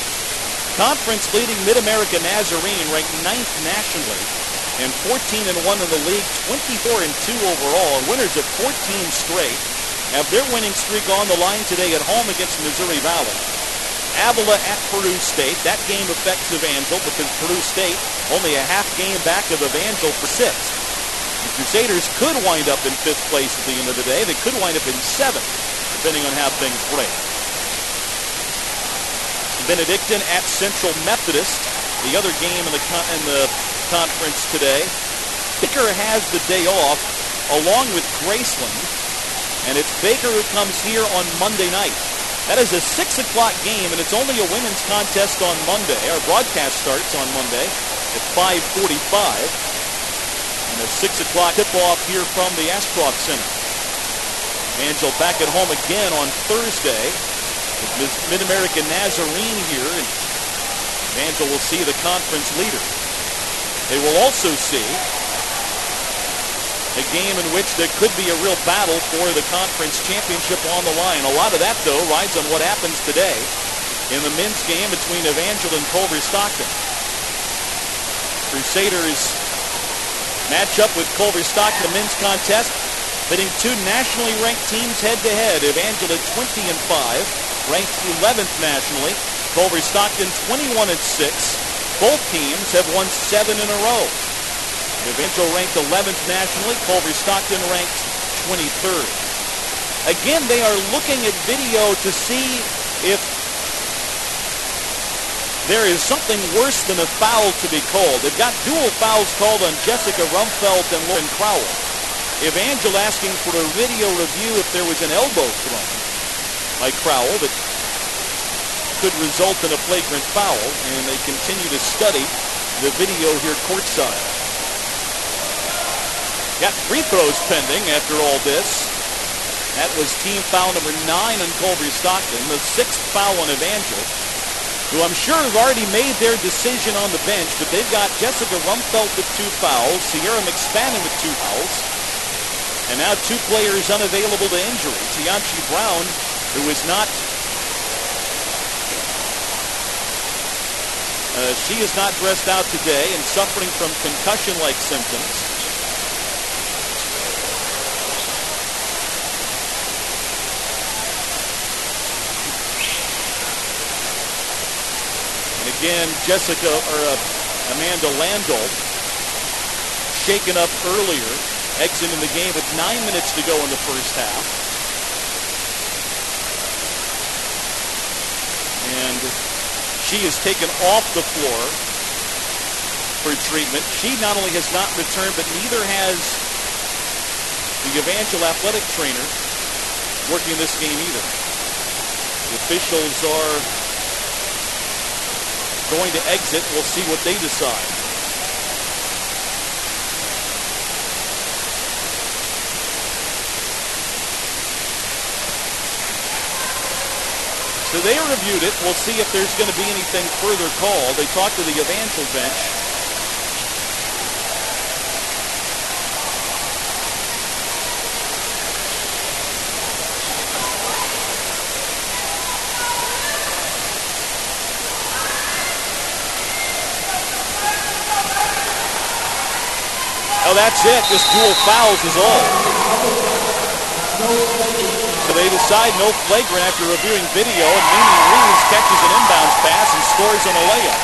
Conference leading Mid-America Nazarene ranked 9th nationally and 14-1 in the league, 24-2 overall, and winners of 14 straight have their winning streak on the line today at home against Missouri Valley. Avila at Purdue State. That game affects Evangel because Purdue State only a half game back of Evangel for 6th. The Crusaders could wind up in 5th place at the end of the day. They could wind up in 7th, depending on how things break. Benedictine at Central Methodist, the other game in the conference today. Baker has the day off along with Graceland, and it's Baker who comes here on Monday night. That is a 6 o'clock game, and it's only a women's contest on Monday. Our broadcast starts on Monday at 5:45, and a 6 o'clock tip-off here from the Ashcroft Center. Evangel back at home again on Thursday with Mid-American Nazarene here, and Evangel will see the conference leader. They will also see a game in which there could be a real battle for the conference championship on the line. A lot of that, though, rides on what happens today in the men's game between Evangel and Culver Stockton. Crusaders match up with Culver Stockton in the men's contest, pitting two nationally ranked teams head-to-head. Evangel at 20-5, ranked 11th nationally. Culver Stockton 21-6. Both teams have won 7 in a row. Evangel ranked 11th nationally. Culver Stockton ranked 23rd. Again, they are looking at video to see if there is something worse than a foul to be called. They've got dual fouls called on Jessica Rumfeld and Lauren Crowell. Evangel asking for a video review if there was an elbow thrown by Crowell that could result in a flagrant foul, and they continue to study the video here courtside. Got free throws pending after all this. That was team foul number 9 on Culver Stockton, the 6th foul on Evangel, who I'm sure have already made their decision on the bench, but they've got Jessica Rumfeld with 2 fouls, Sierra McSpannon with 2 fouls, and now 2 players unavailable to injury. Tianchi Brown, who is not, she is not dressed out today and suffering from concussion-like symptoms. Again, Amanda Landau shaken up earlier, exiting the game with 9 minutes to go in the first half. And she is taken off the floor for treatment. She not only has not returned, but neither has the Evangel athletic trainer working this game either. The officials are going to exit. We'll see what they decide. So they reviewed it. We'll see if there's going to be anything further called. They talked to the Evangel bench. Oh, that's it. Just dual fouls is all. So they decide no flagrant after reviewing video, and Mimi Reeves catches an inbounds pass and scores on a layup.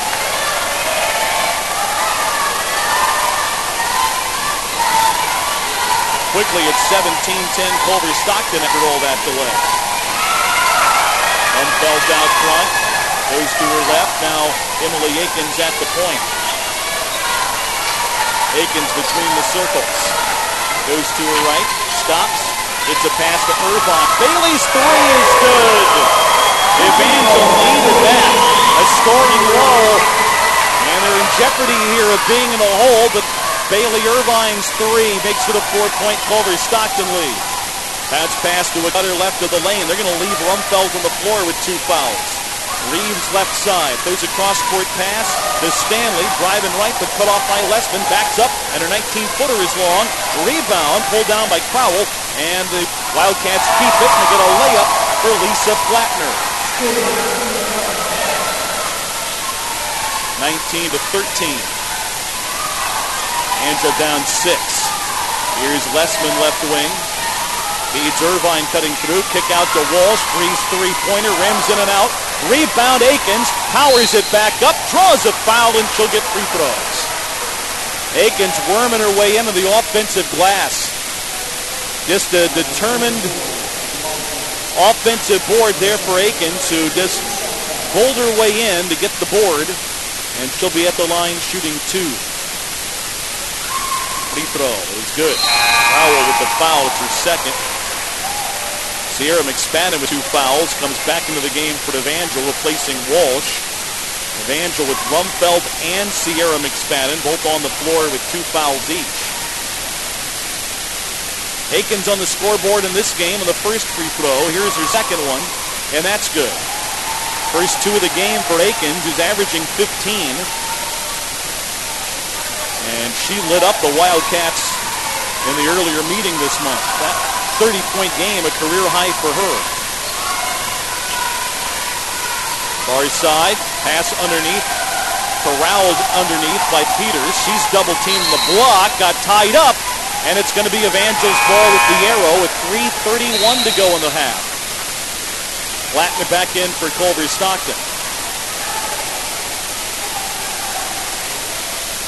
Quickly it's 17-10 Culver Stockton after all that delay. Rumfeld's out front. Goes to her left. Now Emily Akins at the point. Akins between the circles. Goes to her right. Stops. It's a pass to Irvine. Bailey's 3 is good. Evangel needed that. A scoring roll. And they're in jeopardy here of being in the hole, but Bailey Irvine's 3 makes it a 4-point Culver Stockton lead. That's pass to a cutter left of the lane. They're going to leave Rumfeld on the floor with 2 fouls. Reeves left side, throws a cross-court pass to Stanley, driving right, but cut off by Lessman, backs up, and her 19-footer is long. Rebound, pulled down by Crowell, and the Wildcats keep it, and they get a layup for Lisa Flatner. 19-13. Angel down 6. Here's Lessman left wing. Feeds Irvine cutting through. Kick out to Walsh. Breeze 3-pointer. Rims in and out. Rebound Akins. Powers it back up. Draws a foul, and she'll get free throws. Akins worming her way into the offensive glass. Just a determined offensive board there for Akins, who just pulled her way in to get the board, and she'll be at the line shooting 2. Free throw is good. Powell with the foul. It's her second. Sierra McSpadden with 2 fouls comes back into the game for Evangel, replacing Walsh. Evangel with Rumfeld and Sierra McSpadden, both on the floor with 2 fouls each. Aikens on the scoreboard in this game on the first free throw. Here's her second one, and that's good. First 2 of the game for Aikens, who's averaging 15. And she lit up the Wildcats in the earlier meeting this month. That 30-point game, a career high for her. Far side, pass underneath, corralled underneath by Peters. She's double-teamed the block, got tied up, and it's going to be Evangel's ball with the arrow with 3:31 to go in the half. Flatten it back in for Culver Stockton.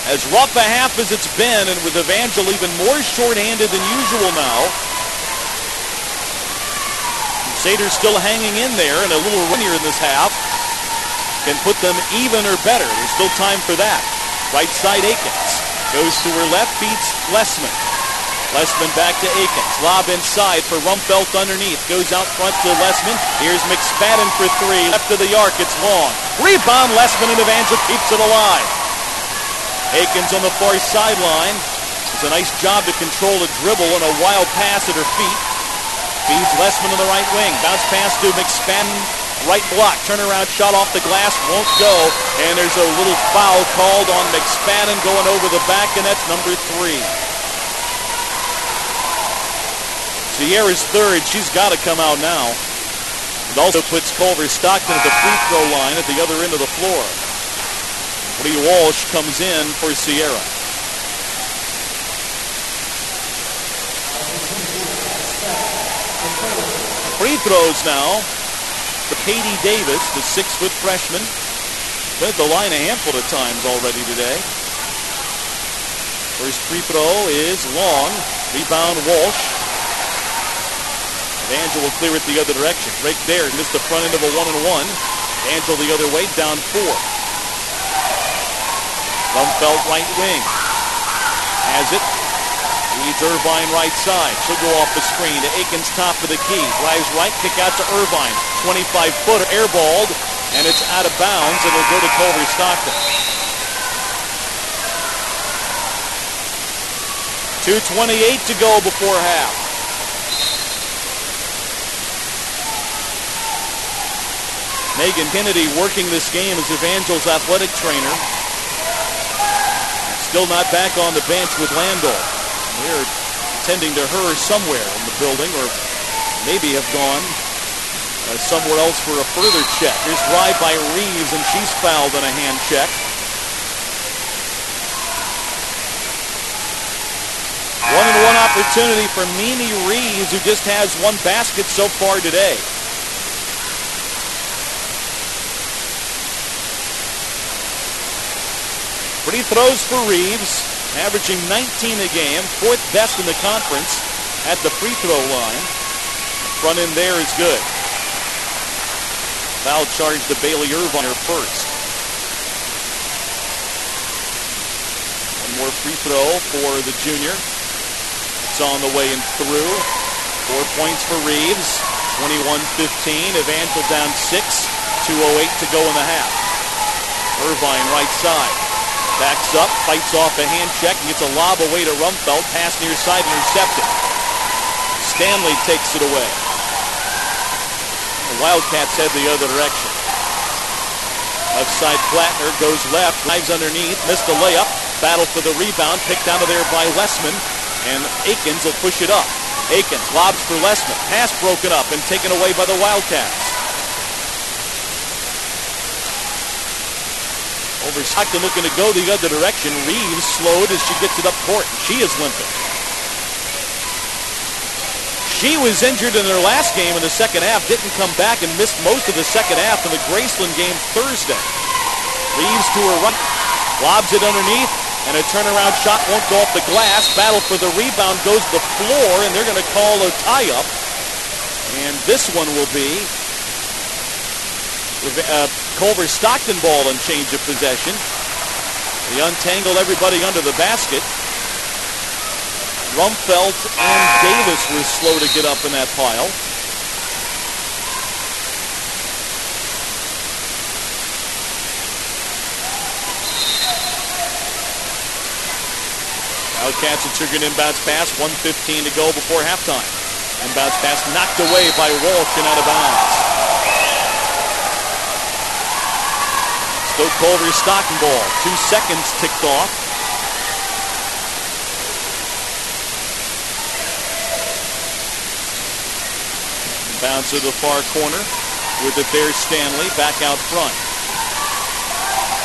As rough a half as it's been, and with Evangel even more short-handed than usual now, Crusaders still hanging in there and a little runnier in this half. Can put them even or better. There's still time for that. Right side Aikens. Goes to her left, beats Lessman. Lessman back to Aikens. Lob inside for Rumpelt underneath. Goes out front to Lessman. Here's McSpadden for 3. Left of the arc. It's long. Rebound. Lessman and Evangel keeps it alive. Aikens on the far sideline. It's a nice job to control a dribble and a wild pass at her feet. Feeds Lessman on the right wing. Bounce pass to McSpadden. Right block, turnaround shot off the glass, won't go, and there's a little foul called on McSpadden going over the back, and that's number 3. Sierra's third, she's got to come out now. It also puts Culver Stockton at the free throw line at the other end of the floor. Lee Walsh comes in for Sierra. Free throws now. Katie Davis, the 6-foot freshman, been at the line a handful of times already today. First free throw is long. Rebound Walsh. Evangel will clear it the other direction. Right there, missed the front end of a 1-on-1. Evangel the other way, down 4. Rumfeld right wing. Has it. Leads Irvine right side. She'll go off the screen to Aikens, top of the key. Drives right, kick out to Irvine. 25-footer, airballed, and it's out of bounds, and it'll go to Culver Stockton. 2:28 to go before half. Megan Kennedy working this game as Evangel's athletic trainer. Still not back on the bench with Landau. They're tending to her somewhere in the building, or maybe have gone somewhere else for a further check. Here's drive by Reeves, and she's fouled on a hand check. 1-on-1 opportunity for Mimi Reeves, who just has 1 basket so far today. Free throws for Reeves. Averaging 19 a game, 4th best in the conference at the free throw line. Front end there is good. Foul charge to Bailey Irvine, her first. One more free throw for the junior. It's on the way and through. 4 points for Reeves. 21-15. Evangel down 6. 2:08 to go in the half. Irvine right side. Backs up, fights off a hand check, and gets a lob away to Rumfeld. Pass near side, intercepted. Stanley takes it away. The Wildcats head the other direction. Left side, Plattner goes left, drives underneath, missed the layup. Battle for the rebound, picked out of there by Lessman, and Aikens will push it up. Aikens lobs for Lessman. Pass broken up and taken away by the Wildcats. Over Stockton looking to go the other direction. Reeves slowed as she gets it up court. She is limping. She was injured in her last game in the second half. Didn't come back and missed most of the second half in the Graceland game Thursday. Reeves to her right. Lobs it underneath. And a turnaround shot won't go off the glass. Battle for the rebound goes to the floor. And they're going to call a tie-up. And this one will be Culver Stockton ball and change of possession. They untangle everybody under the basket. Rumfeld and Davis were slow to get up in that pile. Wildcats will trigger an inbounds pass. 1:15 to go before halftime. Inbounds pass knocked away by Walsh and out of bounds. Stoke Culver Stockton ball. 2 seconds ticked off. Bounce to the far corner with it there. Stanley back out front.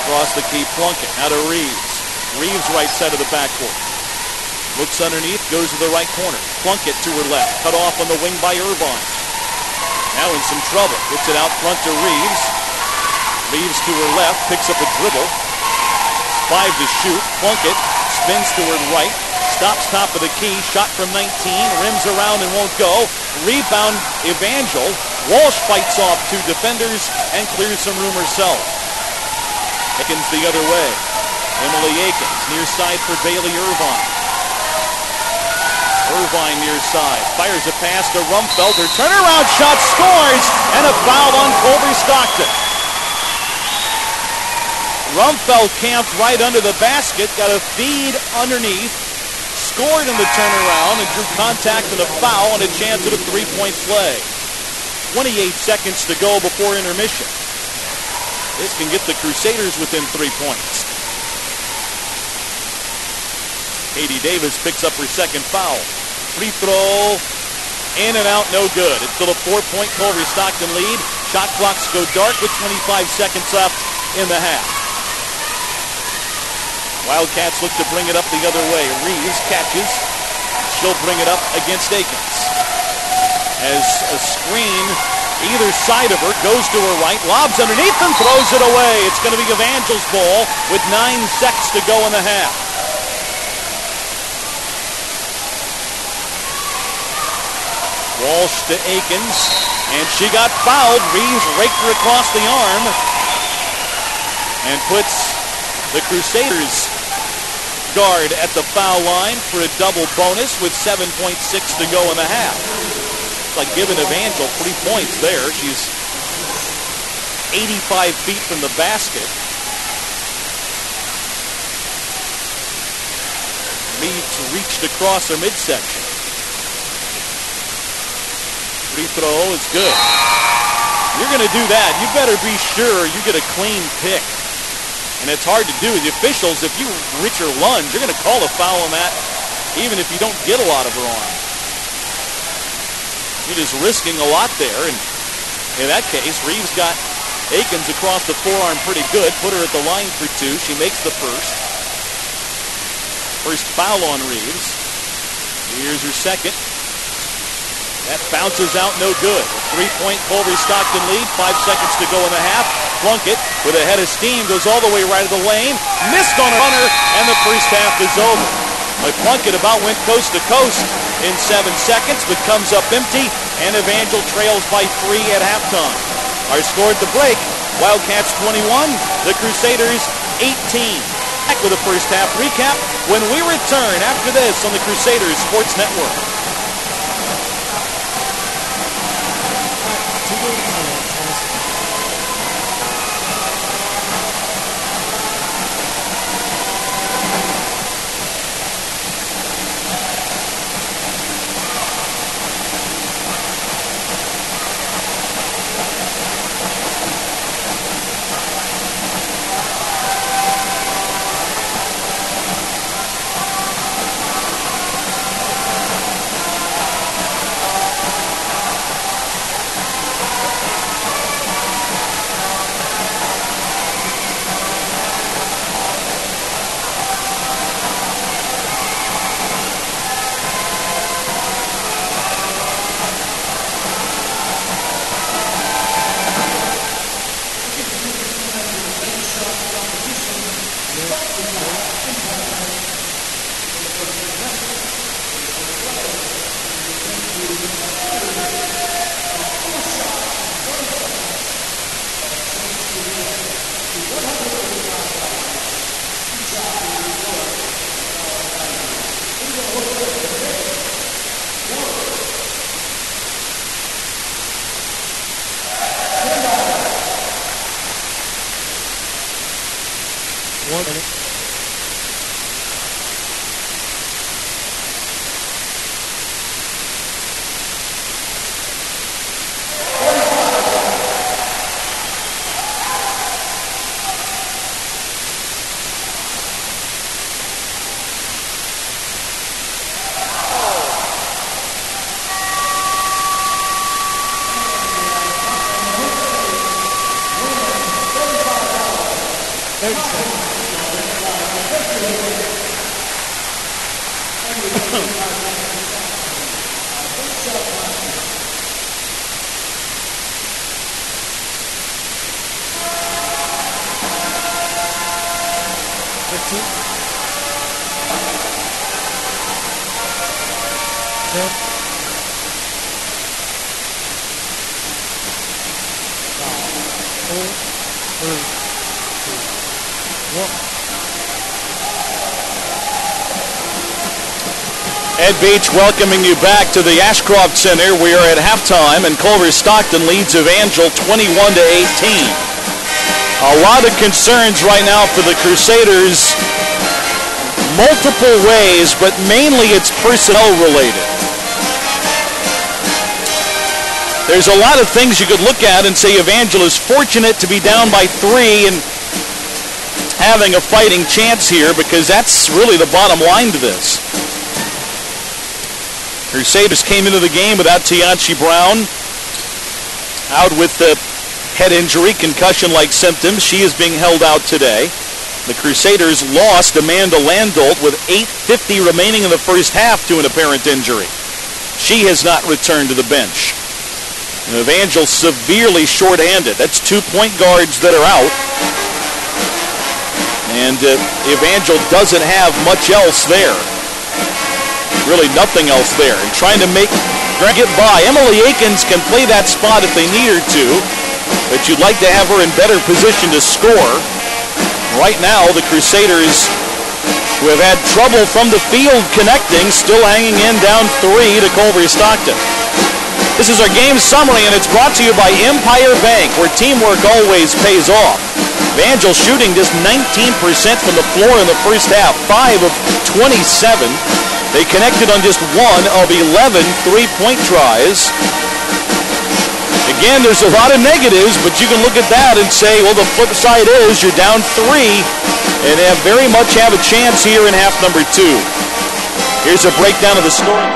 Across the key, Plunkett. Now to Reeves. Reeves right side of the backcourt. Looks underneath, goes to the right corner. Plunkett to her left. Cut off on the wing by Irvine. Now in some trouble. Gets it out front to Reeves. Reeves to her left. Picks up a dribble. 5 to shoot. Plunkett spins to her right. Stops top of the key. Shot from 19. Rims around and won't go. Rebound Evangel. Walsh fights off 2 defenders and clears some room herself. Aikens the other way. Emily Aikens near side for Bailey Irvine. Irvine near side. Fires a pass to Rumfeld. Her turnaround shot scores and a foul on Culver Stockton. Rumfeld camped right under the basket. Got a feed underneath. Scored in the turnaround and drew contact and a foul and a chance at a 3-point play. 28 seconds to go before intermission. This can get the Crusaders within 3 points. Katie Davis picks up her second foul. Free throw, in and out, no good. It's still a 4-point Culver Stockton lead. Shot clocks go dark with 25 seconds left in the half. Wildcats look to bring it up the other way. Reeves catches. She'll bring it up against Aikens. As a screen either side of her, goes to her right, lobs underneath and throws it away. It's going to be Evangel's ball with 9 seconds to go in the half. Walsh to Aikens, and she got fouled. Reeves raked her across the arm and puts the Crusaders guard at the foul line for a double bonus with 7.6 to go in the half. It's like giving Evangel 3 points there. She's 85 feet from the basket. Reeves reached across her midsection. Free throw is good. You're going to do that, you better be sure you get a clean pick. And it's hard to do. The officials, if you reach your lunge, you're going to call a foul on that even if you don't get a lot of her arm. You're just risking a lot there. And in that case, Reeves got Aikens across the forearm pretty good. Put her at the line for 2. She makes the first. First foul on Reeves. Here's her second. That bounces out, no good. A 3-point Culver Stockton lead, 5 seconds to go in the half. Plunkett with a head of steam goes all the way right of the lane. Missed on a runner, and the first half is over. But Plunkett about went coast to coast in 7 seconds, but comes up empty, and Evangel trails by 3 at halftime. Our score at the break, Wildcats 21, the Crusaders 18. Back with a first half recap when we return after this on the Crusaders Sports Network. 1 minute. Ed Beach welcoming you back to the Ashcroft Center. We are at halftime, and Culver Stockton leads Evangel 21-18. A lot of concerns right now for the Crusaders, multiple ways, but mainly it's personnel related. There's a lot of things you could look at and say Evangel is fortunate to be down by 3 and having a fighting chance here, because that's really the bottom line to this. Crusaders came into the game without Tianchi Brown, out with the head injury, concussion-like symptoms. She is being held out today. The Crusaders lost Amanda Landolt with 8:50 remaining in the first half to an apparent injury. She has not returned to the bench. And Evangel severely short-handed. That's 2 point guards that are out. And Evangel doesn't have much else there. Really nothing else there. And trying to get by. Emily Akins can play that spot if they need her to, but you'd like to have her in better position to score. Right now, the Crusaders, who have had trouble from the field connecting, still hanging in down 3 to Culver Stockton. This is our game summary, and it's brought to you by Empire Bank, where teamwork always pays off. Evangel shooting just 19% from the floor in the first half, 5 of 27. They connected on just 1 of 11 three-point tries. Again, there's a lot of negatives, but you can look at that and say, well, the flip side is you're down 3 and very much have a chance here in half number 2. Here's a breakdown of the scoring.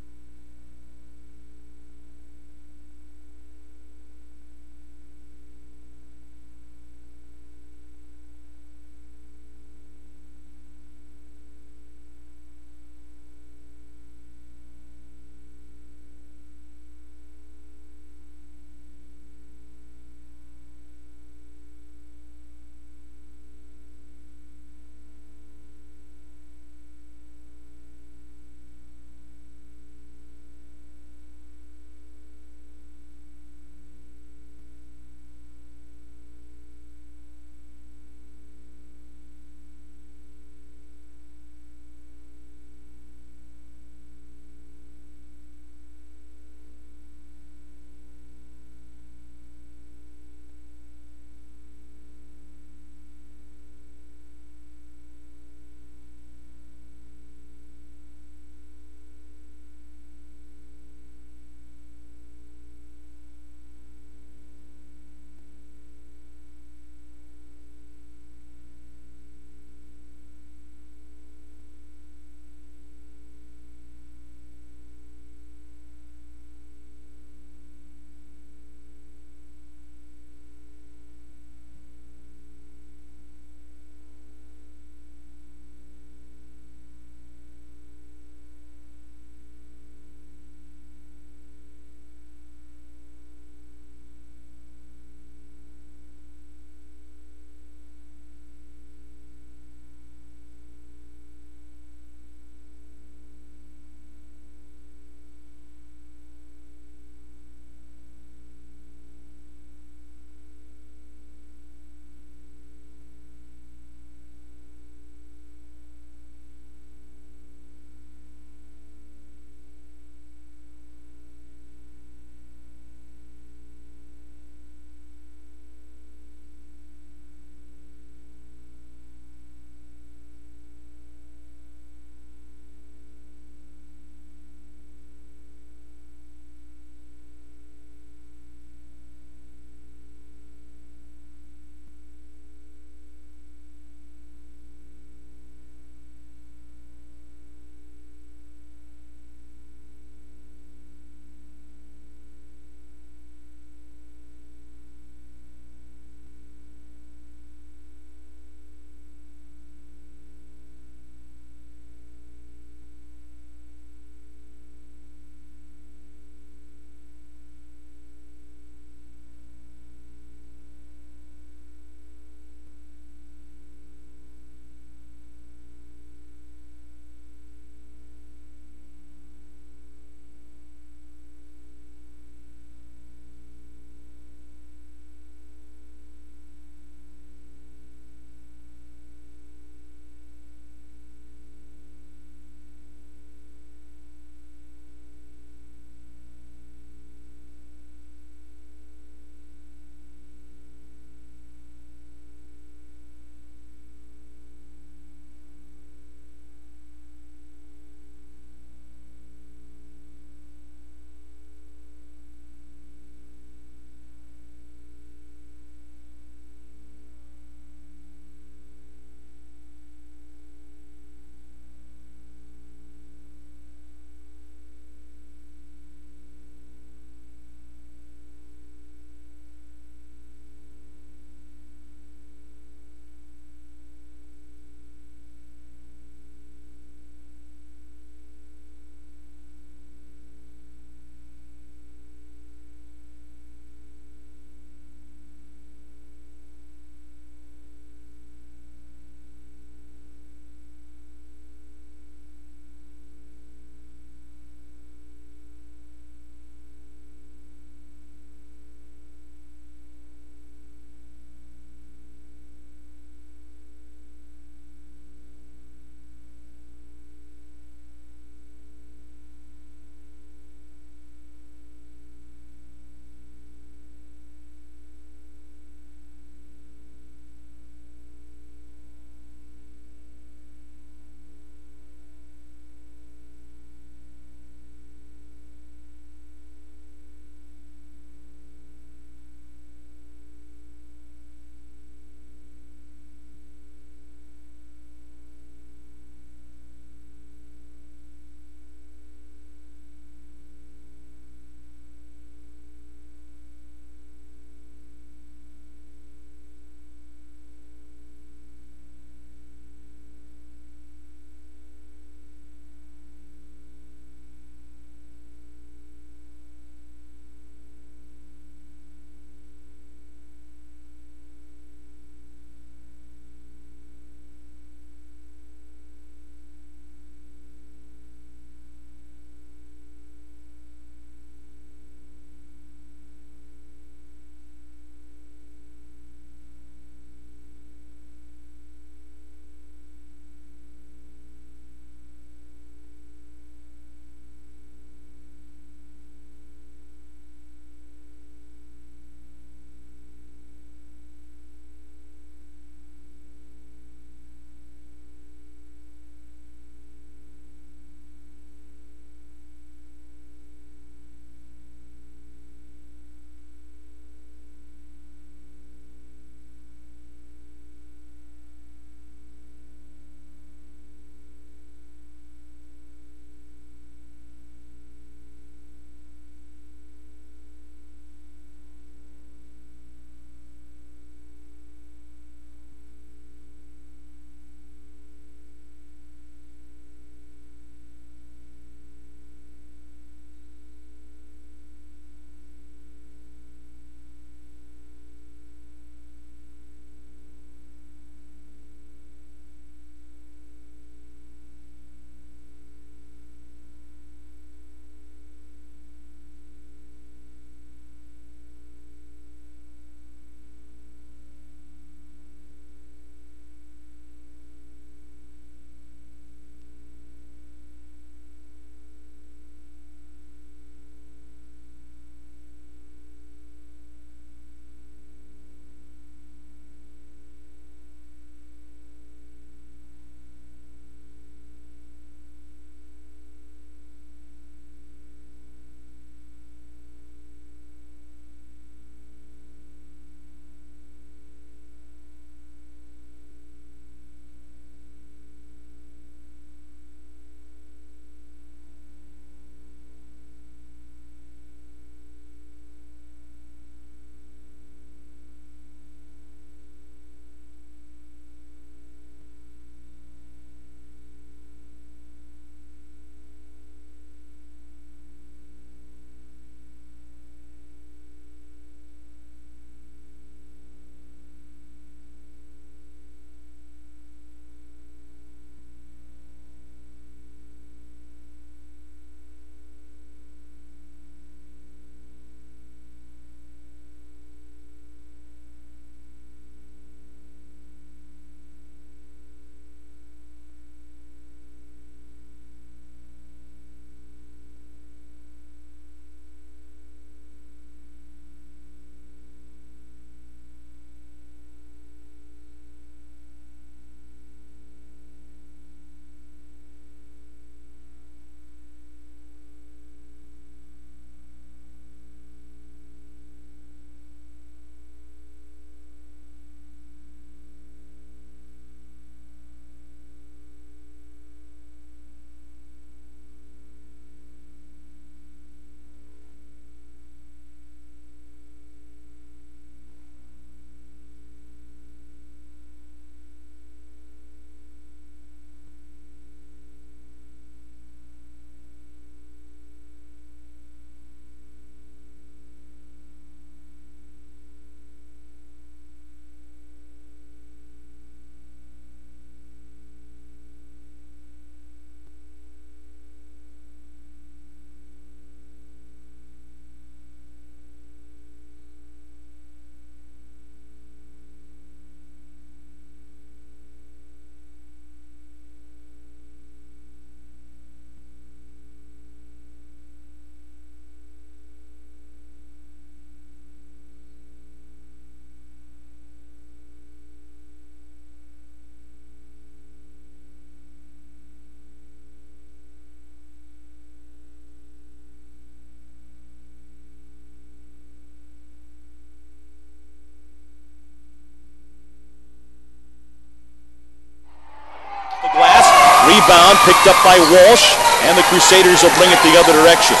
Rebound picked up by Walsh, and the Crusaders will bring it the other direction.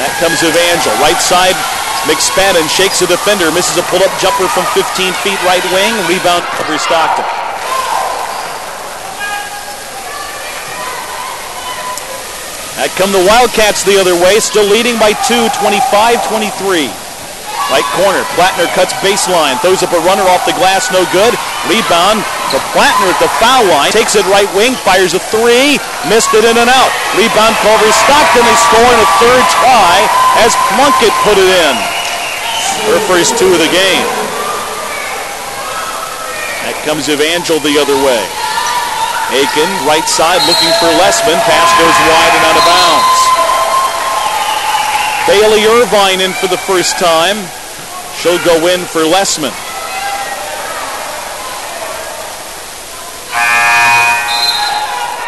That comes Evangel. Right side, McSpadden shakes a defender, misses a pull-up jumper from 15 feet right wing. Rebound over Stockton. That come the Wildcats the other way, still leading by 2, 25-23. Right corner, Plattner cuts baseline, throws up a runner off the glass, no good. Rebound for Plattner at the foul line, takes it right wing, fires a three, missed it in and out. Rebound Culver Stockton, they score in a third try as Plunkett put it in. Her first two of the game. That comes Evangel the other way. Aiken, right side, looking for Lessman. Pass goes wide and out of bounds. Bailey Irvine in for the first time. She'll go in for Lessman.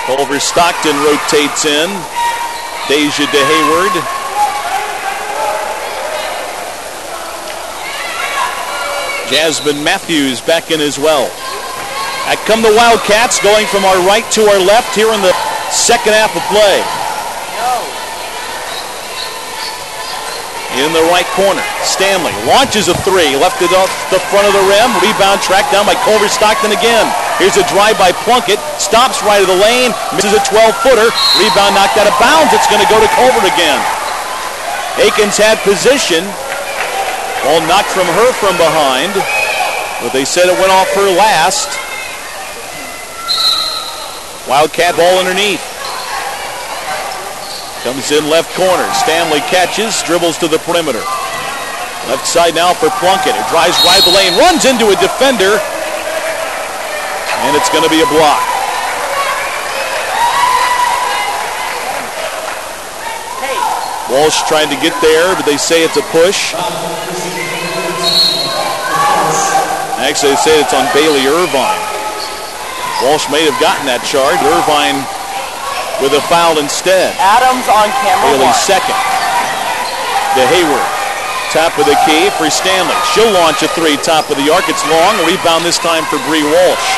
Culver Stockton rotates in. Deja to Hayward. Jasmine Matthews back in as well. That come the Wildcats, going from our right to our left here in the second half of play. In the right corner, Stanley launches a three, left it off the front of the rim. Rebound tracked down by Culver Stockton again. Here's a drive by Plunkett, stops right of the lane, misses a 12-footer. Rebound knocked out of bounds. It's going to go to Culver again. Aikens had position. Ball knocked from her from behind, but they said it went off her last. Wildcat ball underneath. Comes in left corner. Stanley catches, dribbles to the perimeter. Left side now for Plunkett. It drives right the lane, runs into a defender, and it's going to be a block. Walsh trying to get there, but they say it's a push. Actually, they say it's on Bailey Irvine. Walsh may have gotten that charge. Irvine with a foul instead. Adams on camera. Bailey second. To Hayward. Top of the key for Stanley. She'll launch a three, top of the arc. It's long. Rebound this time for Bree Walsh.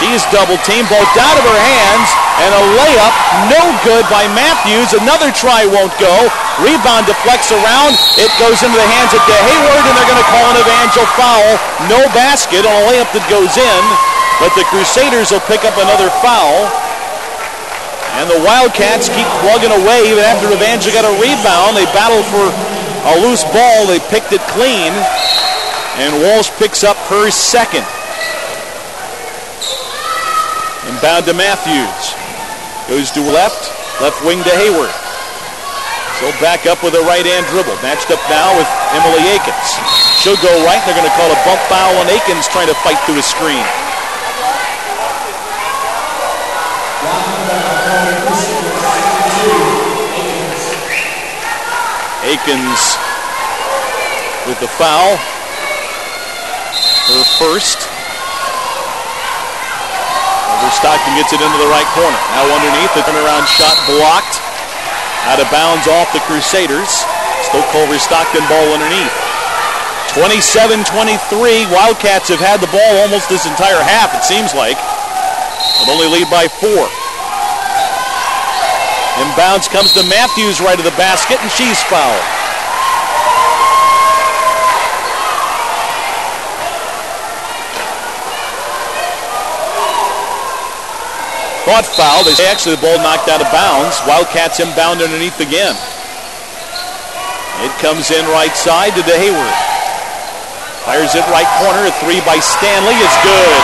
She's double teamed, ball out of her hands, and a layup, no good by Matthews. Another try won't go. Rebound deflects around. It goes into the hands of Hayward, and they're going to call an Evangel foul. No basket on a layup that goes in, but the Crusaders will pick up another foul. And the Wildcats keep plugging away even after Evangel got a rebound. They battled for a loose ball. They picked it clean, and Walsh picks up her second. Inbound to Matthews. Goes to left wing to Hayward. She'll back up with a right-hand dribble. Matched up now with Emily Aikens. She'll go right. They're going to call a bump foul on Aikens trying to fight through a screen. Aikens with the foul. Her first. Stockton gets it into the right corner. Now underneath, the turnaround shot blocked. Out of bounds off the Crusaders. Still Culver Stockton ball underneath. 27-23. Wildcats have had the ball almost this entire half, it seems like. But only lead by 4. Inbounds comes to Matthews right of the basket, and she's fouled. Thought foul. They say actually the ball knocked out of bounds. Wildcats inbound underneath again. It comes in right side to Hayward. Fires it right corner. A three by Stanley is good.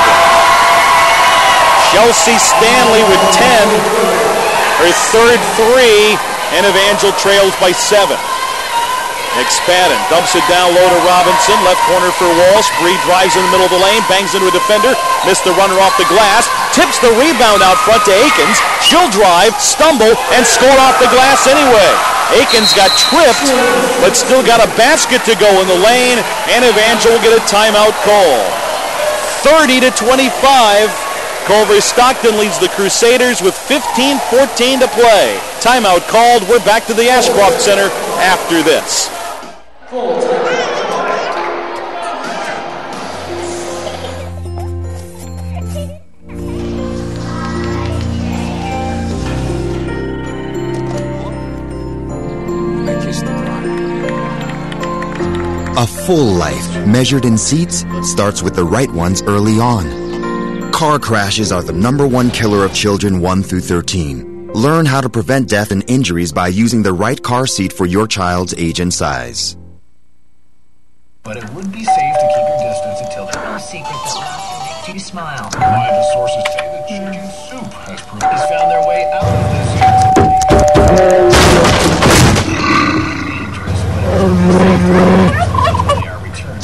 Chelsea Stanley with 10. Her third three, and Evangel trails by 7. McSpadden dumps it down low to Robinson. Left corner for Walsh. Bree drives in the middle of the lane. Bangs into a defender. Missed the runner off the glass. Tips the rebound out front to Aikens. She'll drive, stumble, and score off the glass anyway. Aikens got tripped, but still got a basket to go in the lane, and Evangel will get a timeout call. 30-25. Culver Stockton leads the Crusaders with 15:14 to play. Timeout called. We're back to the Ashcroft Center after this. A full life, measured in seats, starts with the right ones early on. Car crashes are the #1 killer of children 1 through 13. Learn how to prevent death and injuries by using the right car seat for your child's age and size. But it would be safe to keep your distance until there's no secret that laughter makes you smile. Reliable sources say that chicken soup has found their way out of this dangerous, but they are returned.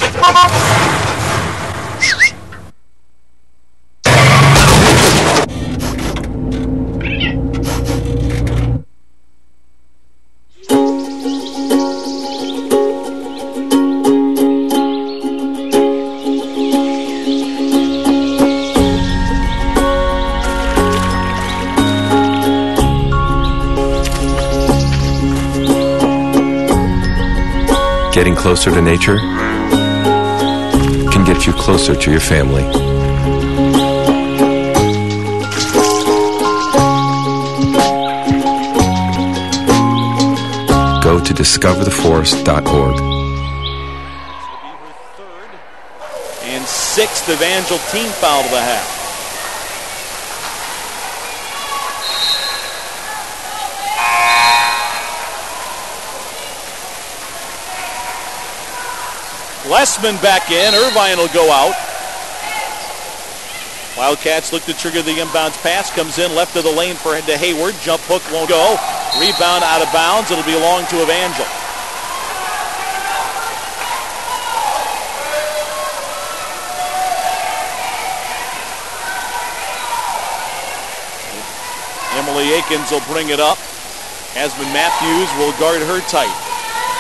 Getting closer to nature can get you closer to your family. Go to discovertheforest.org. And 6th Evangel team foul to the half. Lessman back in. Irvine will go out. Wildcats look to trigger the inbounds pass. Comes in left of the lane for to Hayward. Jump hook won't go. Rebound out of bounds. It'll belong to Evangel. Emily Akins will bring it up. Asmund Matthews will guard her tight.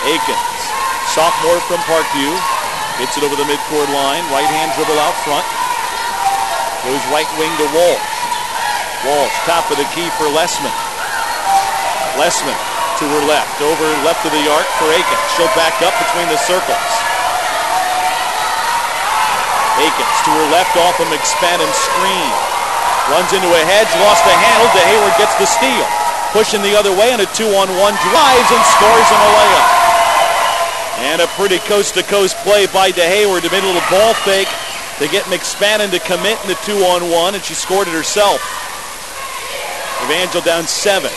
Akins, sophomore from Parkview. Gets it over the midcourt line. Right-hand dribble out front. Goes right wing to Walsh. Walsh, top of the key for Lessman. Lessman to her left. Over left of the arc for Akins. She'll back up between the circles. Akins to her left off a McSpadden screen. Runs into a hedge, lost the handle. DeHayward gets the steal. Pushing the other way and a 2-on-1 drives and scores on a layup. And a pretty coast-to-coast play by DeHayward to make a little ball fake to get McSpadden to commit in the 2-on-1, and she scored it herself. Evangel down 7.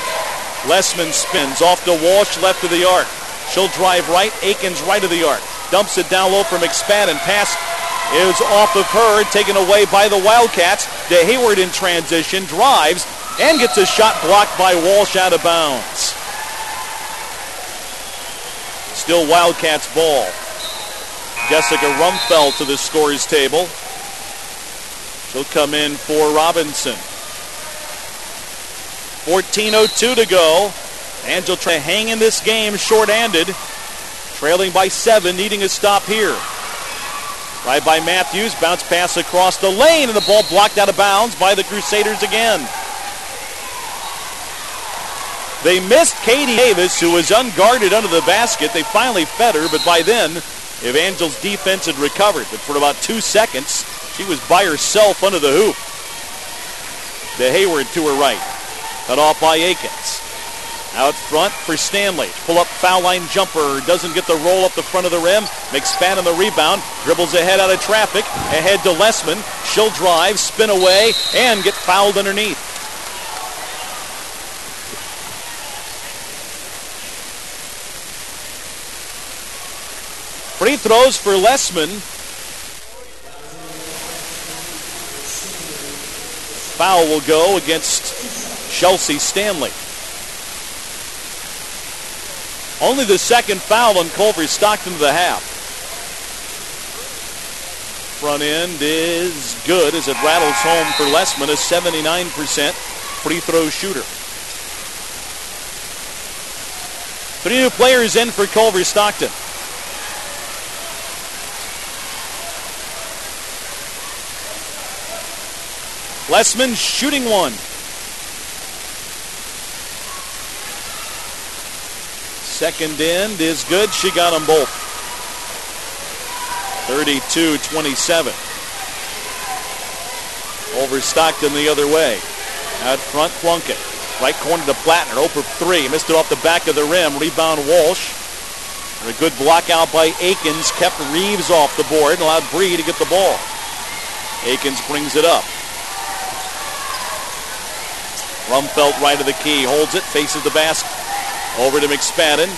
Lessman spins off to Walsh, left of the arc. She'll drive right. Akins right of the arc. Dumps it down low for McSpadden. Pass is off of her, taken away by the Wildcats. DeHayward in transition, drives, and gets a shot blocked by Walsh out of bounds. Still Wildcats ball. Jessica Rumfeld to the scorers table. She'll come in for Robinson. 14:02 to go. Angel trying to hang in this game short-handed. Trailing by 7, needing a stop here. Right by Matthews, bounce pass across the lane, and the ball blocked out of bounds by the Crusaders again. They missed Katie Davis, who was unguarded under the basket. They finally fed her, but by then, Evangel's defense had recovered. But for about 2 seconds, she was by herself under the hoop. DeHayward to her right. Cut off by Akins. Out front for Stanley. Pull up foul line jumper. Doesn't get the roll up the front of the rim. McSpadden the rebound. Dribbles ahead out of traffic. Ahead to Lessman. She'll drive, spin away, and get fouled underneath. Free throws for Lessman. Foul will go against Chelsea Stanley. Only the second foul on Culver Stockton to the half. Front end is good as it rattles home for Lessman, a 79% free throw shooter. 3 new players in for Culver Stockton. Lessman shooting one. Second end is good. She got them both. 32-27. Over Stockton the other way. Out front, Plunkett. Right corner to Plattner. 0 for 3. Missed it off the back of the rim. Rebound Walsh. A good block out by Akins kept Reeves off the board and allowed Bree to get the ball. Akins brings it up. Rumfeld right of the key, holds it, faces the basket. Over to McSpadden.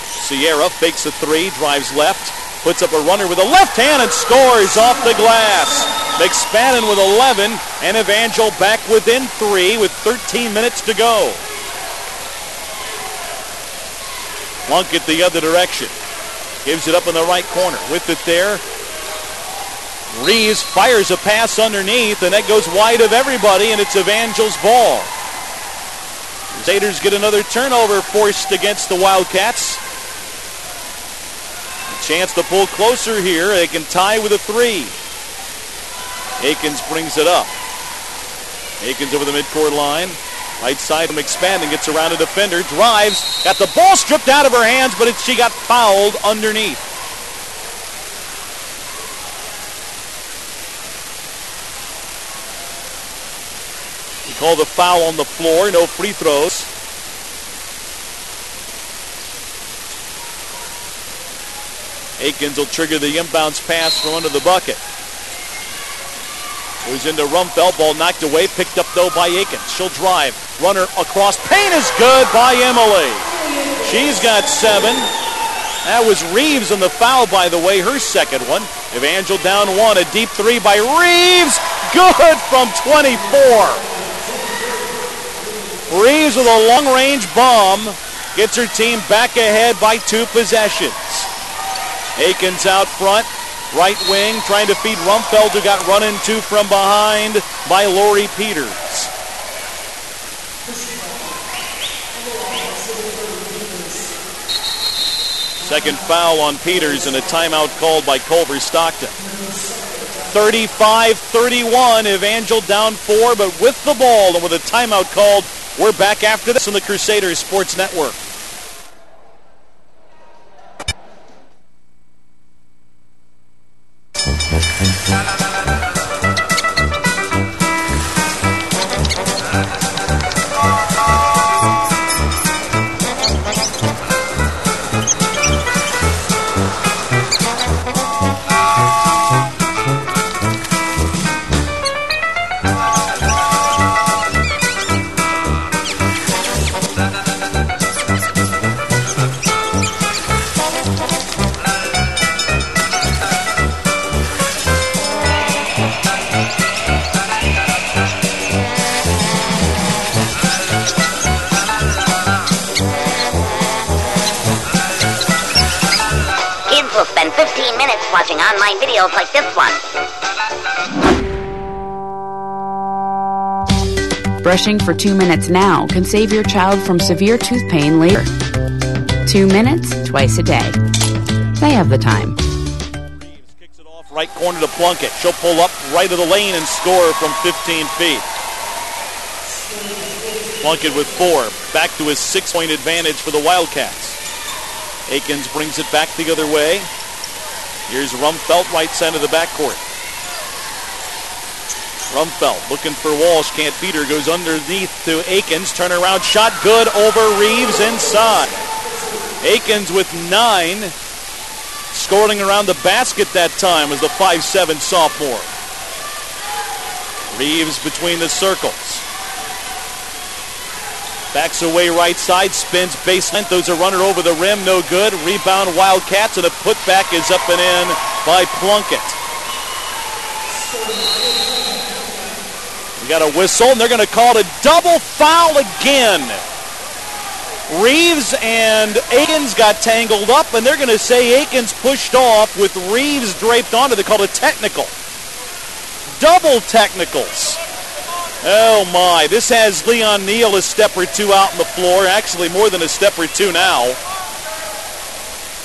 Sierra fakes a three, drives left, puts up a runner with a left hand and scores off the glass. McSpadden with 11 and Evangel back within 3 with 13 minutes to go. Plunkett the other direction. Gives it up in the right corner. With it there. Reeves fires a pass underneath, and that goes wide of everybody, and it's Evangel's ball. Crusaders get another turnover forced against the Wildcats. A chance to pull closer here. They can tie with a 3. Akins brings it up. Akins over the midcourt line. Right side of McSpadden, gets around a defender, drives, got the ball stripped out of her hands, but she got fouled underneath. We call the foul on the floor, no free throws. Akins will trigger the inbounds pass from under the bucket. Goes into Rumfeld, ball knocked away, picked up though by Akins. She'll drive, runner across, paint is good by Emily. She's got 7. That was Reeves on the foul, by the way, her second one. Evangel down 1, a deep 3 by Reeves, good from 24. Reeves with a long-range bomb, gets her team back ahead by 2 possessions. Akins out front. Right wing, trying to feed Rumfeld, who got run into from behind by Lori Peters. Second foul on Peters and a timeout called by Culver Stockton. 35-31, Evangel down 4, but with the ball and with a timeout called, we're back after this on the Crusaders Sports Network. Will spend 15 minutes watching online videos like this one. Brushing for 2 minutes now can save your child from severe tooth pain later. 2 minutes, twice a day. They have the time. Reeves kicks it off right corner to Plunkett. She'll pull up right of the lane and score from 15 feet. Plunkett with 4. Back to his 6-point advantage for the Wildcats. Akins brings it back the other way. Here's Rumfeld, right side of the backcourt. Rumfeld looking for Walsh, can't beat her, goes underneath to Akins. Turnaround shot, good over Reeves inside. Akins with 9. Scoring around the basket that time as the 5'7" sophomore. Reeves between the circles. Backs away right side, spins baseline, throws a runner over the rim, no good. Rebound Wildcats, and a putback is up and in by Plunkett. We got a whistle, and they're going to call it a double foul again. Reeves and Akins got tangled up, and they're going to say Akins pushed off with Reeves draped onto. They called a technical. Double technicals. Oh my, this has Leon Neal a step or 2 out on the floor. Actually more than a step or 2 now.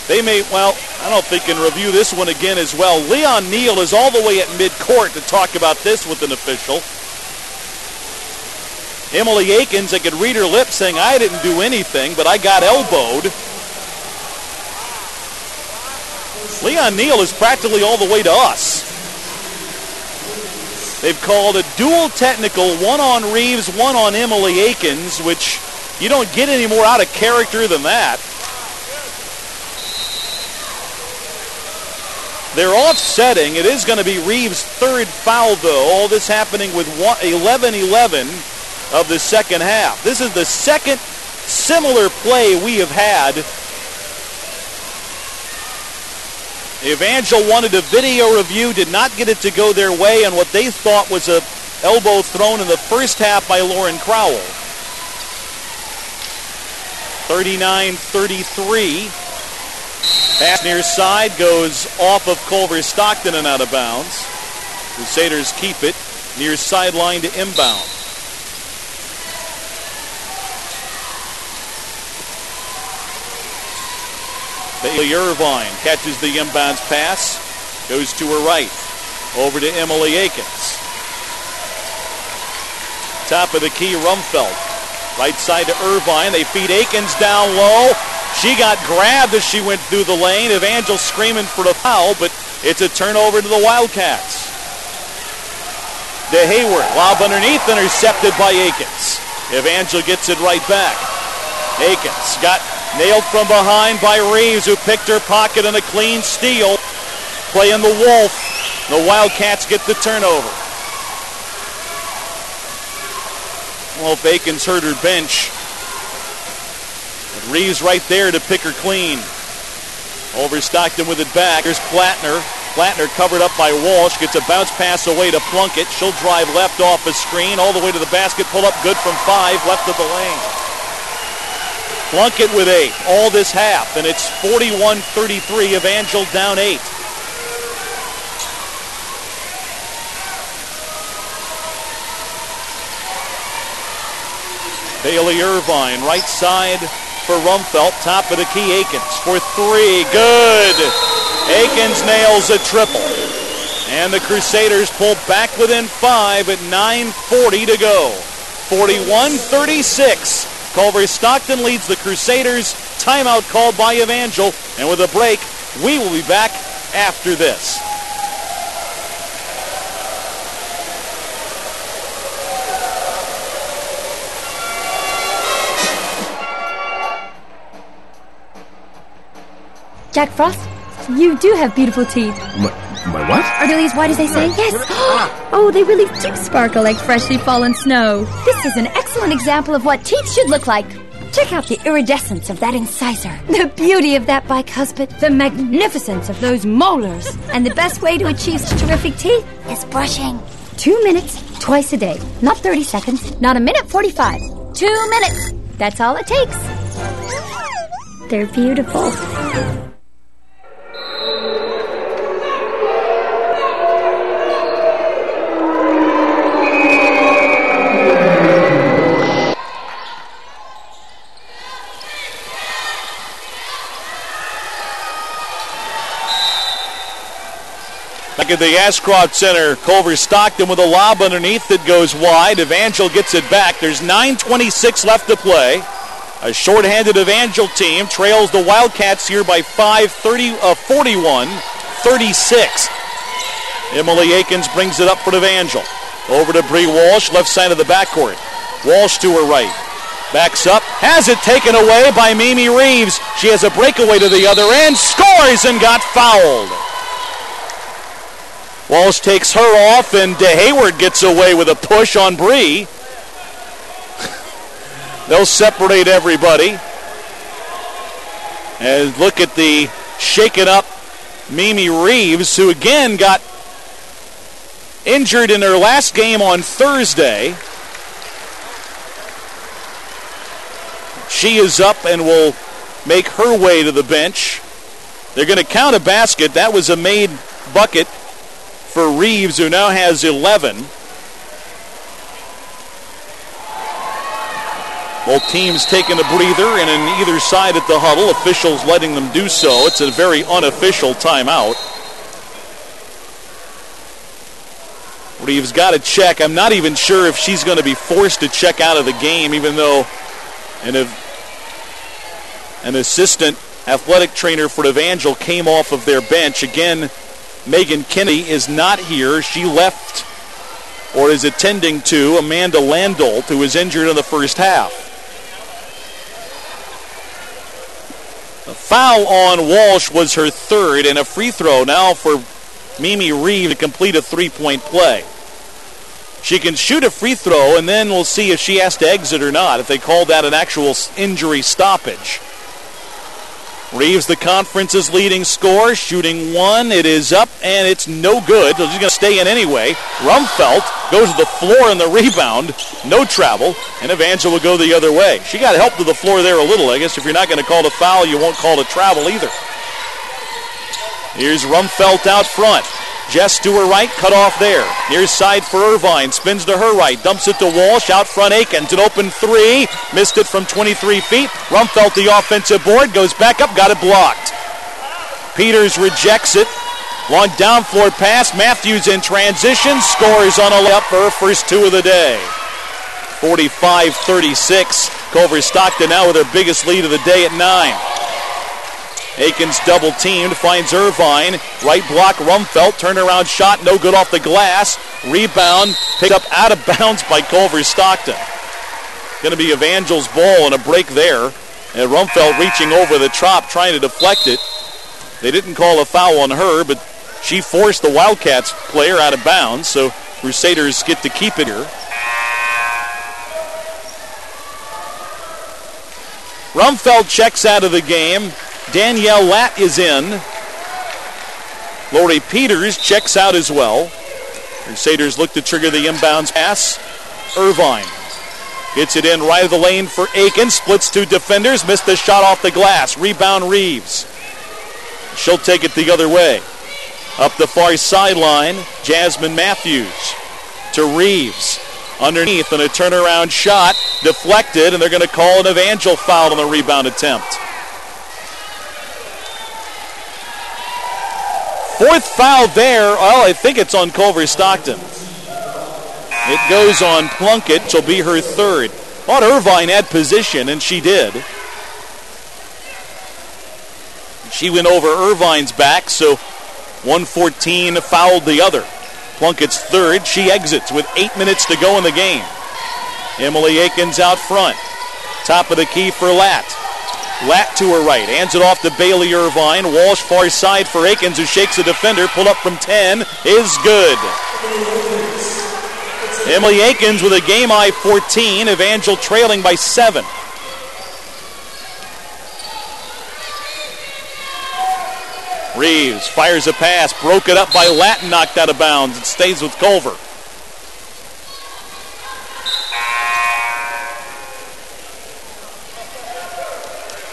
They may, well, I don't know if they can review this one again as well. Leon Neal is all the way at midcourt to talk about this with an official. Emily Akins, I could read her lips saying, I didn't do anything, but I got elbowed. Leon Neal is practically all the way to us. They've called a dual technical, one on Reeves, one on Emily Akins, which you don't get any more out of character than that. They're offsetting. It is going to be Reeves' third foul, though. All this happening with 11-11 of the second half. This is the second similar play we have had. Evangel wanted a video review, did not get it to go their way on what they thought was a elbow thrown in the first half by Lauren Crowell. 39-33. Pass near side goes off of Culver Stockton and out of bounds. Crusaders keep it near sideline to inbound. Bailey Irvine catches the inbounds pass, goes to her right, over to Emily Akins. Top of the key, Rumfeld. Right side to Irvine. They feed Akins down low. She got grabbed as she went through the lane. Evangel screaming for the foul, but it's a turnover to the Wildcats. De Hayward, lob underneath, intercepted by Akins. Evangel gets it right back. Akins got nailed from behind by Reeves, who picked her pocket and a clean steal. Playing the Wolf. The Wildcats get the turnover. Well, if Akins hurt her bench. But Reeves right there to pick her clean. Over Stockton with it back. Here's Plattner. Plattner covered up by Walsh. Gets a bounce pass away to Plunkett. She'll drive left off a screen. All the way to the basket. Pull up good from 5. Left of the lane. Plunkett with 8. All this half. And it's 41-33. Evangel down 8. Bailey Irvine, right side for Rumfeld. Top of the key, Akins for 3. Good. Akins nails a triple. And the Crusaders pull back within 5 at 9:40 to go. 41-36. Culver Stockton leads the Crusaders. Timeout called by Evangel. And with a break, we will be back after this. Jack Frost, you do have beautiful teeth. My what? Are they as white as they say? Yes. Oh, they really do sparkle like freshly fallen snow. This is an excellent example of what teeth should look like. Check out the iridescence of that incisor, the beauty of that bicuspid, the magnificence of those molars. And the best way to achieve such terrific teeth is brushing. 2 minutes, twice a day. Not 30 seconds, not a minute 45. 2 minutes. That's all it takes. They're beautiful. Back at the Ashcroft Center, Culver Stockton with a lob underneath that goes wide. Evangel gets it back. There's 9:26 left to play. A shorthanded Evangel team trails the Wildcats here by 41-36. Emily Akins brings it up for Evangel. Over to Bree Walsh, left side of the backcourt. Walsh to her right. Backs up, has it taken away by Mimi Reeves. She has a breakaway to the other end, scores and got fouled. Walsh takes her off, and De Hayward gets away with a push on Bree. They'll separate everybody. And look at the shaken up Mimi Reeves, who again got injured in her last game on Thursday. She is up and will make her way to the bench. They're going to count a basket. That was a made bucket for Reeves, who now has 11. Both teams taking a breather, and on either side at the huddle, officials letting them do so. It's a very unofficial timeout. Reeves got to check. I'm not even sure if she's going to be forced to check out of the game, even though an assistant athletic trainer for Evangel came off of their bench. Again, Megan Kinney is not here. She left, or is attending to, Amanda Landolt, who was injured in the first half. foul on Walsh was her third, and a free throw now for Mimi Reeves to complete a three-point play. She can shoot a free throw, and then we'll see if she has to exit or not, if they call that an actual injury stoppage. Reeves, the conference's leading scorer, shooting one. It is up, and it's no good. So she's going to stay in anyway. Rumfeld goes to the floor in the rebound. No travel, and Evangel will go the other way. She got help to the floor there a little. I guess if you're not going to call a foul, you won't call a travel either. Here's Rumfeld out front. Jess to her right, cut off there. Near side for Irvine, spins to her right, dumps it to Walsh, out front Aikens, an open three, missed it from 23 feet. Rumfeld the offensive board, goes back up, got it blocked. Peters rejects it. Long down floor pass, Matthews in transition, scores on a layup for her first two of the day. 45-36, Culver Stockton now with their biggest lead of the day at 9. Aikens double-teamed, finds Irvine. Right block, Rumfeld. Turnaround shot, no good off the glass. Rebound, picked up out of bounds by Culver Stockton. Going to be Evangel's ball and a break there. And Rumfeld reaching over the top, trying to deflect it. They didn't call a foul on her, but she forced the Wildcats player out of bounds, so Crusaders get to keep it here. Rumfeld checks out of the game. Danielle Latt is in. Lori Peters checks out as well. Crusaders look to trigger the inbounds pass. Irvine gets it in right of the lane for Aikens. Splits two defenders. Missed the shot off the glass. Rebound Reeves. She'll take it the other way. Up the far sideline, Jasmine Matthews to Reeves. Underneath and a turnaround shot. Deflected, and they're going to call an Evangel foul on the rebound attempt. Fourth foul there. Well, I think it's on Culver Stockton. It goes on Plunkett. She'll be her third. Thought Irvine had position, and she did. She went over Irvine's back, so 114 fouled the other. Plunkett's third. She exits with 8 minutes to go in the game. Emily Aikens out front. Top of the key for Latt. Latt to her right, hands it off to Bailey Irvine. Walsh far side for Aikens, who shakes the defender. Pull up from 10 is good. Emily Aikens with a game-high 14. Evangel trailing by 7. Reeves fires a pass, broke it up by Latt and knocked out of bounds. It stays with Culver.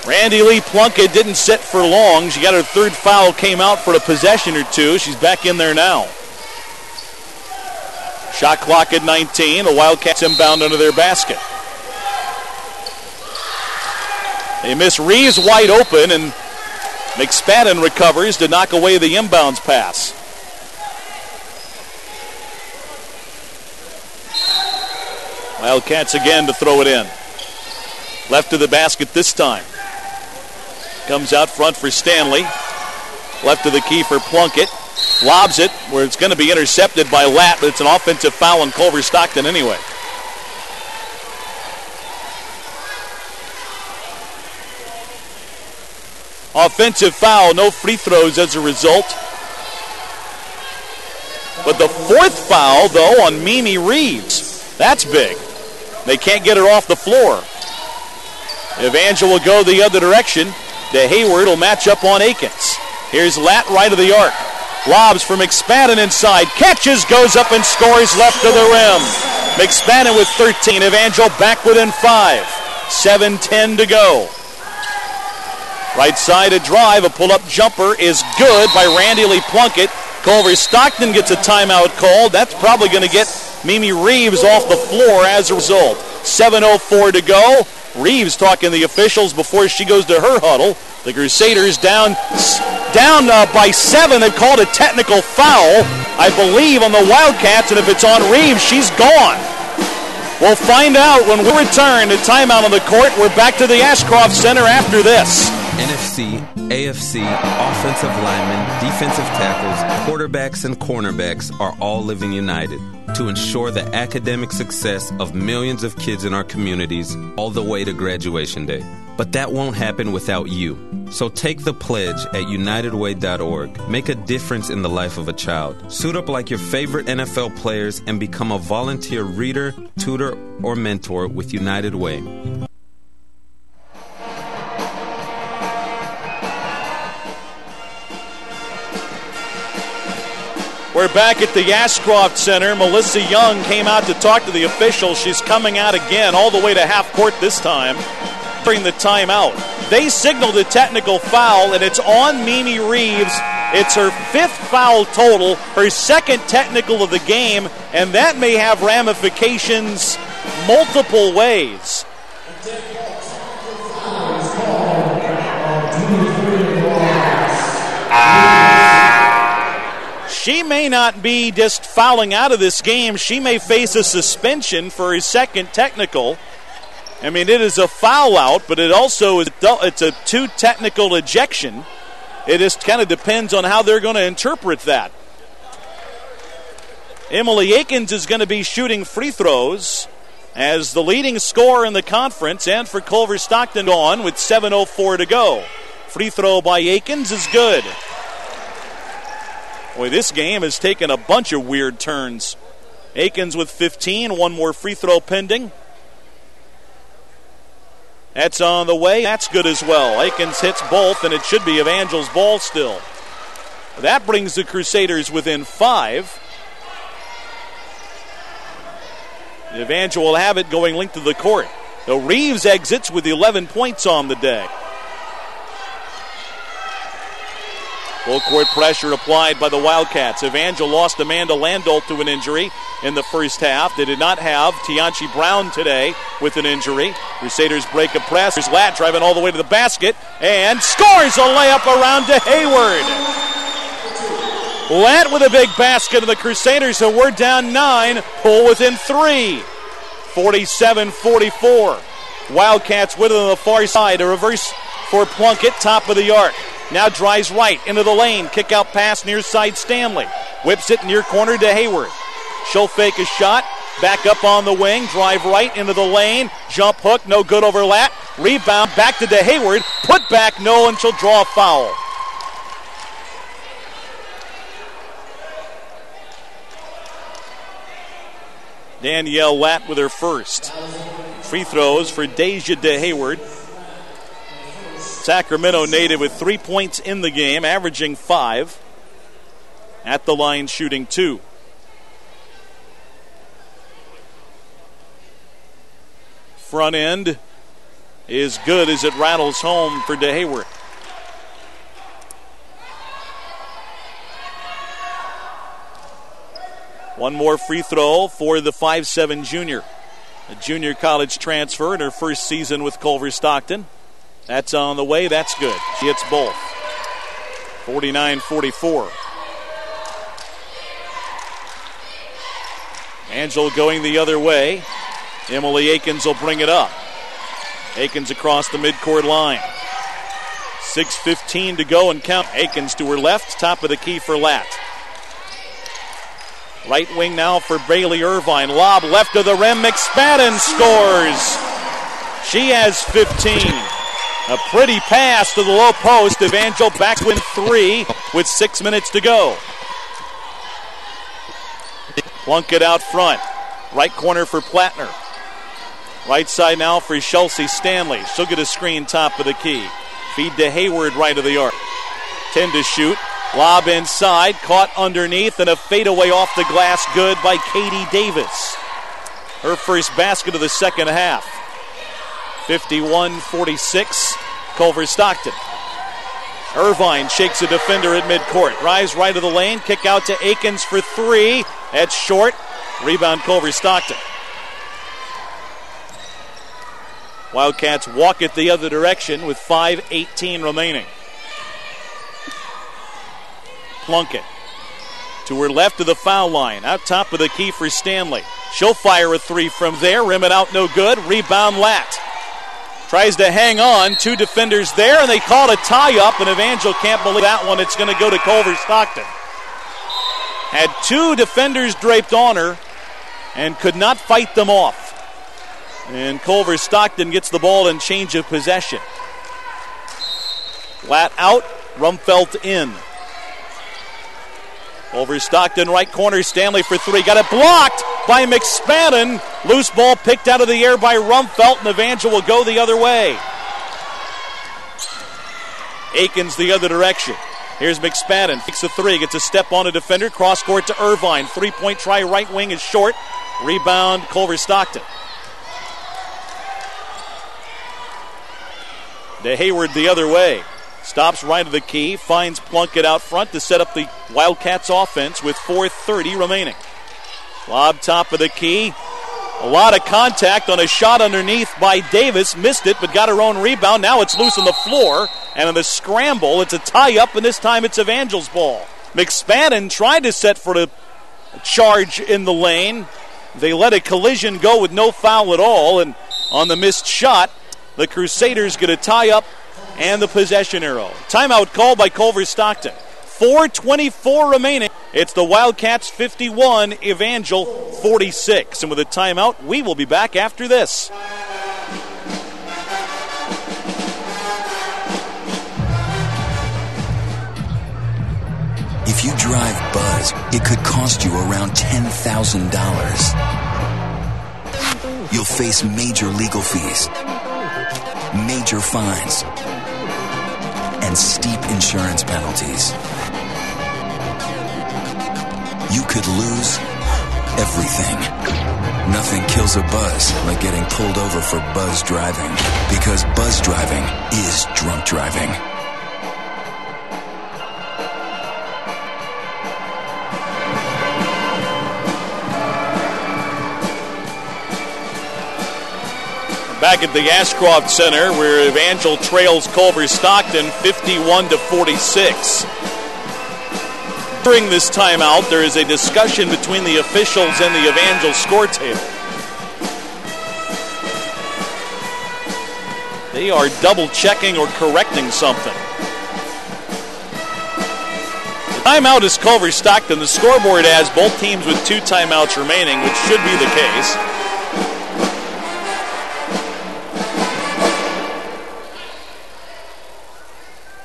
Randy Lee Plunkett didn't sit for long. She got her third foul, came out for a possession or two. She's back in there now. Shot clock at 19. The Wildcats inbound under their basket. They miss Reeves wide open, and McSpadden recovers to knock away the inbounds pass. Wildcats again to throw it in. Left of the basket this time. Comes out front for Stanley. Left of the key for Plunkett. Lobs it where it's going to be intercepted by Latt, but it's an offensive foul on Culver Stockton anyway. Offensive foul, no free throws as a result. But the fourth foul, though, on Mimi Reeves. That's big. They can't get her off the floor. Evangel will go the other direction. De Hayward will match up on Aikens. Here's Latt right of the arc. Lobs for McSpadden inside. Catches, goes up and scores left of the rim. McSpadden with 13. Evangel back within 5. 7:10 to go. Right side a drive. A pull-up jumper is good by Randy Lee Plunkett. Culver Stockton gets a timeout called. That's probably going to get Mimi Reeves off the floor as a result. 7:04 to go. Reeves talking to the officials before she goes to her huddle. The Crusaders down by 7. They've called a technical foul, I believe, on the Wildcats, and if it's on Reeves, she's gone. We'll find out when we return to timeout on the court. We're back to the Ashcroft Center after this. NFC, AFC, offensive linemen, defensive tackles, quarterbacks, and cornerbacks are all living united to ensure the academic success of millions of kids in our communities all the way to graduation day. But that won't happen without you. So take the pledge at unitedway.org. Make a difference in the life of a child. Suit up like your favorite NFL players and become a volunteer reader, tutor, or mentor with United Way. We're back at the Ashcroft Center. Melissa Young came out to talk to the officials. She's coming out again, all the way to half court this time, during the timeout. They signaled a technical foul, and it's on Mimi Reeves. It's her 5th foul total, her 2nd technical of the game, and that may have ramifications multiple ways. She may not be just fouling out of this game. She may face a suspension for her 2nd technical. I mean, it is a foul out, but it also is it's a 2 technical ejection. It just kind of depends on how they're going to interpret that. Emily Akins is going to be shooting free throws as the leading scorer in the conference, and for Culver Stockton on with 7:04 to go. Free throw by Akins is good. Boy, this game has taken a bunch of weird turns. Akins with 15, one more free throw pending. That's on the way. That's good as well. Akins hits both, and it should be Evangel's ball still. That brings the Crusaders within 5. Evangel will have it going length of the court. So Reeves exits with 11 points on the day. Full court pressure applied by the Wildcats. Evangel lost Amanda Landolt to an injury in the first half. They did not have Tianchi Brown today with an injury. Crusaders break a press. There's Latt driving all the way to the basket and scores a layup around to Hayward. Latt with a big basket, and the Crusaders, who were down 9, pull within 3. 47-44. Wildcats with it on the far side. A reverse for Plunkett, top of the arc. Now drives right into the lane. Kick out pass near side Stanley. Whips it near corner to Hayward. She'll fake a shot. Back up on the wing. Drive right into the lane. Jump hook. No good over Latt. Rebound back to Hayward. Put back no, and she'll draw a foul. Danielle Latt with her first. Free throws for Deja Hayward. Sacramento native with 3 points in the game, averaging 5. At the line, shooting 2. Front end is good as it rattles home for Hayward. One more free throw for the 5'7" junior. A junior college transfer in her first season with Culver Stockton. That's on the way. That's good. She hits both. 49-44. Angel going the other way. Emily Akins will bring it up. Akins across the midcourt line. 6:15 to go and count. Akins to her left. Top of the key for Latt. Right wing now for Bailey Irvine. Lob left of the rim. McSpadden scores. She has 15. A pretty pass to the low post. Evangel back win 3 with 6 minutes to go. Plunkett out front. Right corner for Plattner. Right side now for Chelsea Stanley. She'll get a screen top of the key. Feed to Hayward right of the arc. 10 to shoot. Lob inside. Caught underneath, and a fadeaway off the glass good by Katie Davis. Her first basket of the second half. 51-46, Culver Stockton. Irvine shakes a defender at midcourt. Drives right of the lane. Kick out to Akins for 3. That's short. Rebound Culver Stockton. Wildcats walk it the other direction with 5:18 remaining. Plunkett to her left of the foul line. Out top of the key for Stanley. She'll fire a 3 from there. Rim it out, no good. Rebound Latt. Tries to hang on. 2 defenders there, and they call a tie-up, and Evangel can't believe that one. It's going to go to Culver Stockton. Had 2 defenders draped on her and could not fight them off. And Culver Stockton gets the ball and change of possession. Lat out, Rumfelt in. Culver Stockton, right corner, Stanley for three. Got it blocked by McSpadden. Loose ball picked out of the air by Rumfelt, and Evangel will go the other way. Aikens the other direction. Here's McSpadden, takes a three, gets a step on a defender, cross court to Irvine. 3-point try, right wing is short. Rebound, Culver Stockton. To Hayward the other way. Stops right of the key, finds Plunkett out front to set up the Wildcats offense with 4:30 remaining. Lob top of the key. A lot of contact on a shot underneath by Davis. Missed it, but got her own rebound. Now it's loose on the floor. And in the scramble, it's a tie-up, and this time it's Evangel's ball. McSpadden tried to set for the charge in the lane. They let a collision go with no foul at all, and on the missed shot, the Crusaders get a tie-up and the possession arrow. Timeout called by Culver Stockton. 4:24 remaining. It's the Wildcats 51, Evangel 46. And with a timeout, we will be back after this. If you drive Buzz, it could cost you around $10,000. You'll face major legal fees, major fines, and steep insurance penalties. You could lose everything. Nothing kills a buzz like getting pulled over for buzz driving, because buzz driving is drunk driving. Back at the Ashcroft Center, where Evangel trails Culver Stockton 51-46. During this timeout, there is a discussion between the officials and the Evangel score table. They are double-checking or correcting something. The timeout is Culver Stockton. The scoreboard has both teams with 2 timeouts remaining, which should be the case.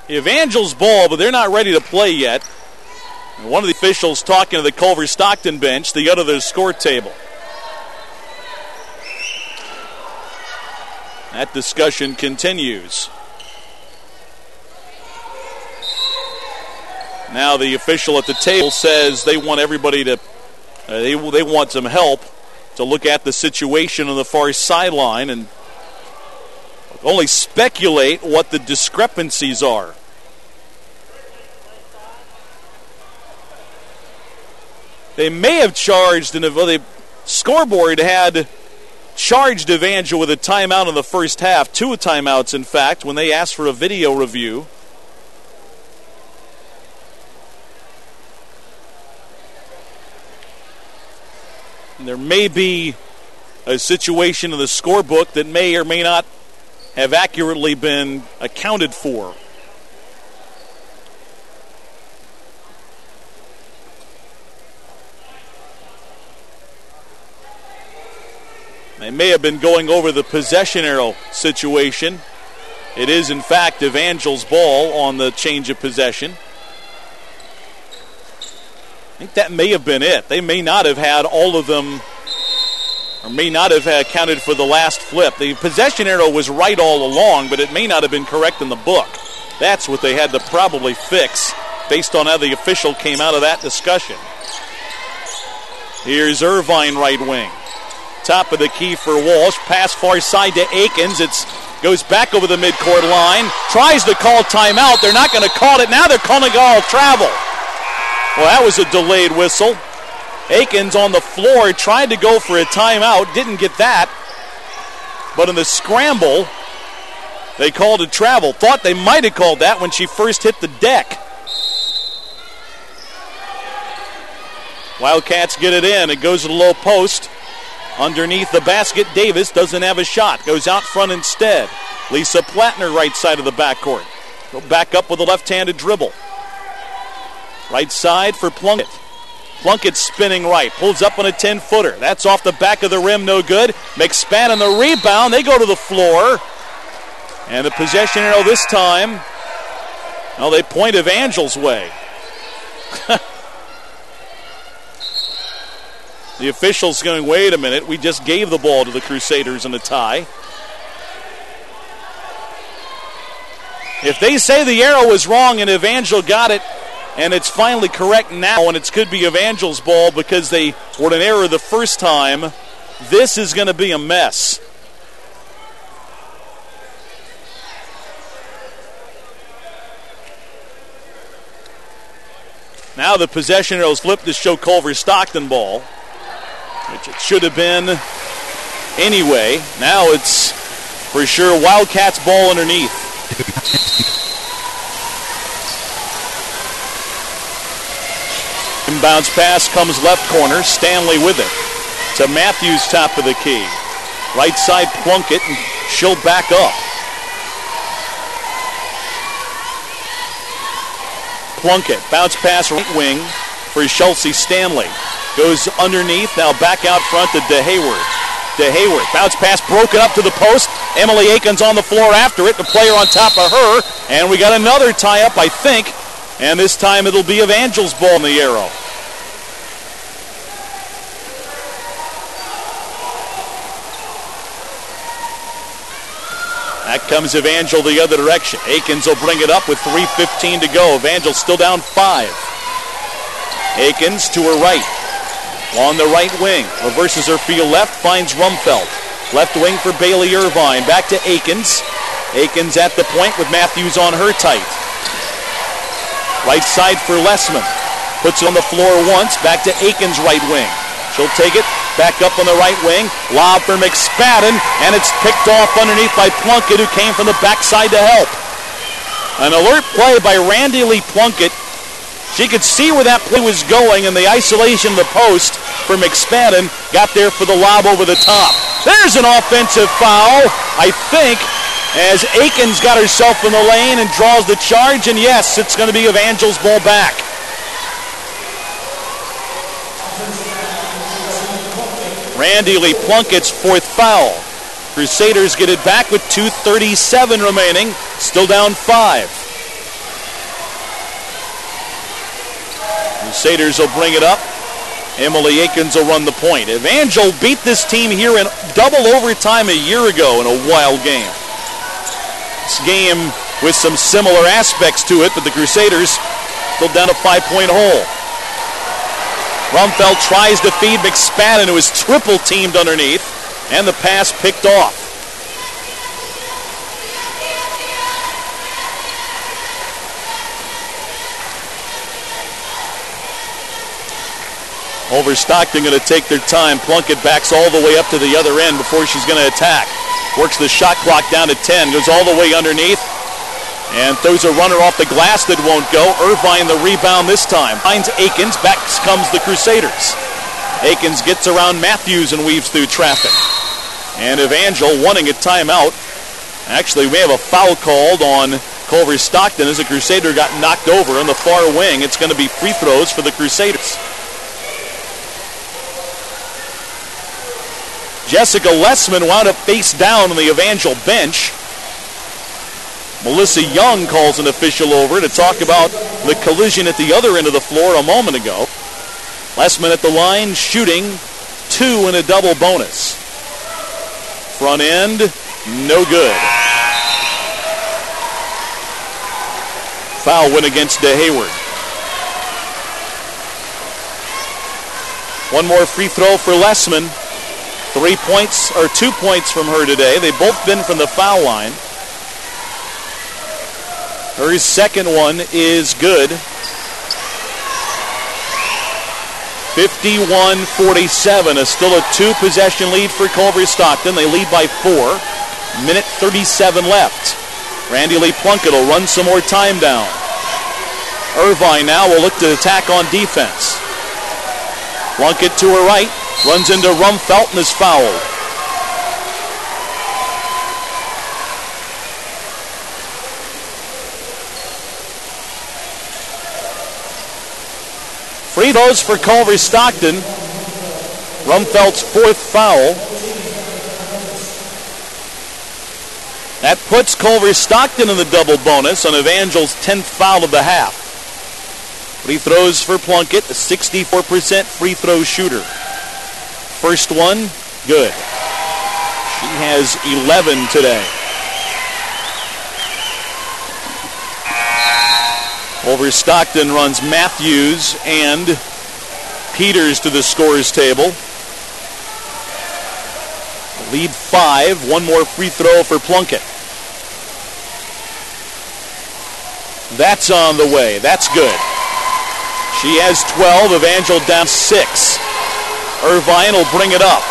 Evangel's ball, but they're not ready to play yet. And one of the officials talking to the Culver Stockton bench, the other to the score table. That discussion continues. Now the official at the table says they want everybody to, they want some help to look at the situation on the far sideline and only speculate what the discrepancies are. They may have charged, and the scoreboard had charged Evangel with a timeout in the first half, 2 timeouts, in fact, when they asked for a video review. And there may be a situation in the scorebook that may or may not have accurately been accounted for. They may have been going over the possession arrow situation. It is, in fact, Evangel's ball on the change of possession. I think that may have been it. They may not have had all of them, or may not have accounted for the last flip. The possession arrow was right all along, but it may not have been correct in the book. That's what they had to probably fix based on how the official came out of that discussion. Here's Irvine, right wing. Top of the key for Walsh. Pass far side to Aikens. It goes back over the midcourt line. Tries to call timeout. They're not going to call it now. They're calling all travel. Well, that was a delayed whistle. Aikens on the floor tried to go for a timeout. Didn't get that. But in the scramble, they called it travel. Thought they might have called that when she first hit the deck. Wildcats get it in. It goes to the low post. Underneath the basket, Davis doesn't have a shot. Goes out front instead. Lisa Plattner, right side of the backcourt. Go back up with a left-handed dribble. Right side for Plunkett. Plunkett spinning right, pulls up on a 10-footer. That's off the back of the rim, no good. McSpadden the rebound. They go to the floor. And the possession arrow this time, well, they point Evangel's way. The official's going, wait a minute, we just gave the ball to the Crusaders in a tie. If they say the arrow was wrong and Evangel got it, and it's finally correct now, and it could be Evangel's ball because they were in error the first time, this is going to be a mess. Now the possession arrow is flipped to show Culver Stockton ball, which it should have been anyway. Now it's for sure Wildcats ball underneath. Inbounds pass comes left corner. Stanley with it to Matthews, top of the key. Right side Plunkett, and she'll back up. Plunkett, bounce pass right wing for Chelsea Stanley. Goes underneath, now back out front to DeHayward. DeHayward, bounce pass broken up to the post. Emily Aikens on the floor after it, the player on top of her. And we got another tie-up, I think. And this time it'll be Evangel's ball in the arrow. That comes Evangel the other direction. Aikens will bring it up with 3:15 to go. Evangel still down 5. Aikens to her right. On the right wing. Reverses her field left. Finds Rumfeld. Left wing for Bailey Irvine. Back to Aikens. Aikens at the point with Matthews on her tight. Right side for Lessman. Puts it on the floor once. Back to Aikens' right wing. She'll take it. Back up on the right wing. Lob for McSpadden. And it's picked off underneath by Plunkett, who came from the backside to help. An alert play by Randy Lee Plunkett. She could see where that play was going, and the isolation of the post for McSpadden got there for the lob over the top. There's an offensive foul, I think, as Aikens got herself in the lane and draws the charge, and yes, it's going to be Evangel's ball back. Randy Lee Plunkett's 4th foul. Crusaders get it back with 2:37 remaining, still down 5. Crusaders will bring it up. Emily Aikens will run the point. Evangel beat this team here in double overtime a year ago in a wild game. This game with some similar aspects to it, but the Crusaders still down a 5-point hole. Rumfeld tries to feed McSpadden, who is triple teamed underneath, and the pass picked off. Culver Stockton going to take their time. Plunkett backs all the way up to the other end before she's going to attack. Works the shot clock down to 10. Goes all the way underneath. And throws a runner off the glass that won't go. Irvine the rebound this time. Finds Aikens. Back comes the Crusaders. Aikens gets around Matthews and weaves through traffic. And Evangel wanting a timeout. Actually, we have a foul called on Culver Stockton as the Crusader got knocked over on the far wing. It's going to be free throws for the Crusaders. Jessica Lessman wound up face down on the Evangel bench. Melissa Young calls an official over to talk about the collision at the other end of the floor a moment ago. Lessman at the line, shooting 2 in a double bonus. Front end, no good. Foul went against DeHayward. One more free throw for Lessman. 3 points, or 2 points from her today. They've both been from the foul line. Her second one is good. 51-47, still a 2-possession lead for Culver Stockton. They lead by 4. Minute 37 left. Randy Lee Plunkett will run some more time down. Irvine now will look to attack on defense. Plunkett to her right. Runs into Rumfeld and is fouled. Free throws for Culver Stockton. Rumfeld's 4th foul. That puts Culver Stockton in the double bonus on Evangel's 10th foul of the half. Free throws for Plunkett, a 64% free throw shooter. First one, good. She has 11 today. Culver Stockton runs Matthews and Peters to the scorer's table. Lead 5, one more free throw for Plunkett. That's on the way, that's good. She has 12, Evangel down 6. Irvine will bring it up.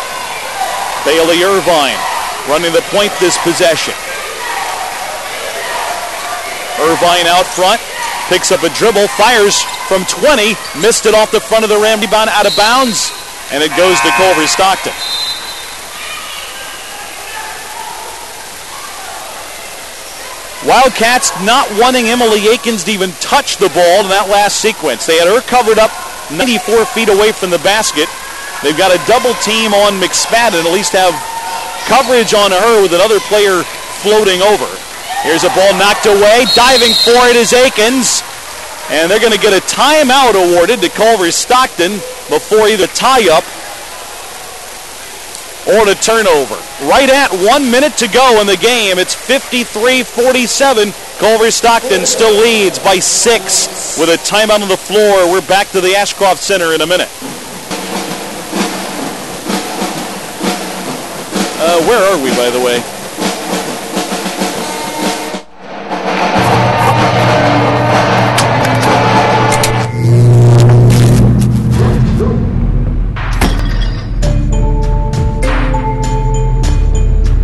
Bailey Irvine running the point this possession. Irvine out front, picks up a dribble, fires from 20, missed it off the front of the rim, rebound out of bounds, and it goes to Culver Stockton. Wildcats not wanting Emily Akins to even touch the ball in that last sequence. They had her covered up 94 feet away from the basket. They've got a double team on McSpadden, at least have coverage on her with another player floating over. Here's a ball knocked away. Diving for it is Akins. And they're going to get a timeout awarded to Culver Stockton before either tie-up or the turnover. Right at 1 minute to go in the game. It's 53-47. Culver Stockton still leads by 6 with a timeout on the floor. We're back to the Ashcroft Center in a minute. Where are we, by the way?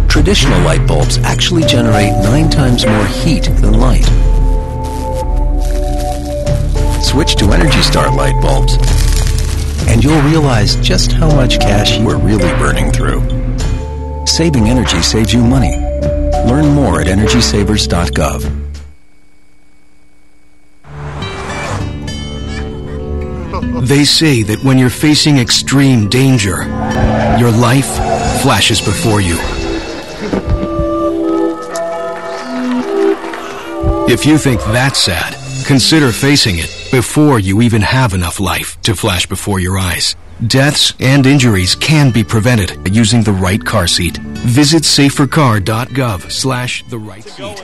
Traditional light bulbs actually generate 9 times more heat than light. Switch to Energy Star light bulbs, and you'll realize just how much cash you are really burning through. Saving energy saves you money. Learn more at EnergySavers.gov. They say that when you're facing extreme danger, your life flashes before you. If you think that's sad, consider facing it before you even have enough life to flash before your eyes. Deaths and injuries can be prevented using the right car seat. Visit safercar.gov/the-right seat.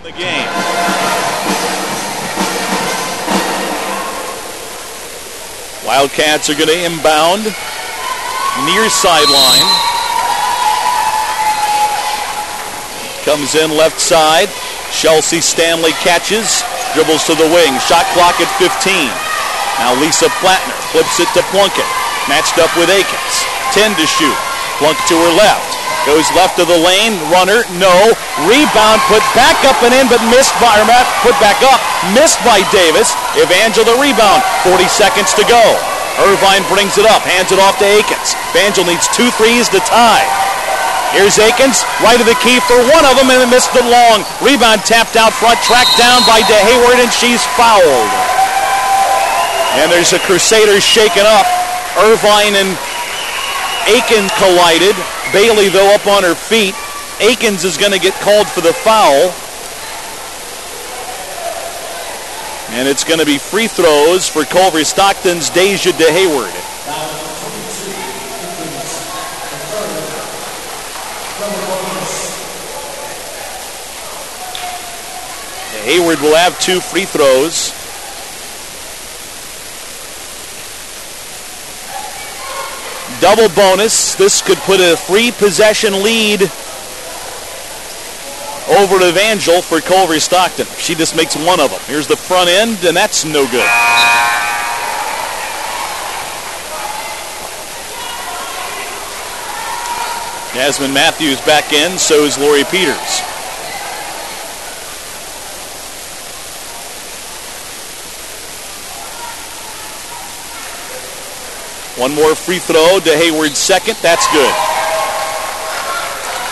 Wildcats are going to inbound near sideline. Comes in left side. Chelsea Stanley catches, dribbles to the wing. Shot clock at 15. Now Lisa Plattner flips it to Plunkett. Matched up with Akins. 10 to shoot. Plunkett to her left. Goes left of the lane. Runner, no. Rebound put back up and in, but missed by, put back up. Missed by Davis. Evangel the rebound. 40 seconds to go. Irvine brings it up. Hands it off to Akins. Evangel needs 2 threes to tie. Here's Akins, right of the key for one of them, and missed the long. Rebound tapped out front, tracked down by DeHayward, and she's fouled. And there's a Crusaders shaken up. Irvine and Akins collided. Bailey, though, up on her feet. Akins is going to get called for the foul. And it's going to be free throws for Culver Stockton's Deja DeHayward. Hayward will have 2 free throws. Double bonus. This could put a 3-possession lead over to Evangel for Culver Stockton. She just makes one of them. Here's the front end, and that's no good. Jasmine Matthews back in, so is Lori Peters. One more free throw to Hayward's second. That's good.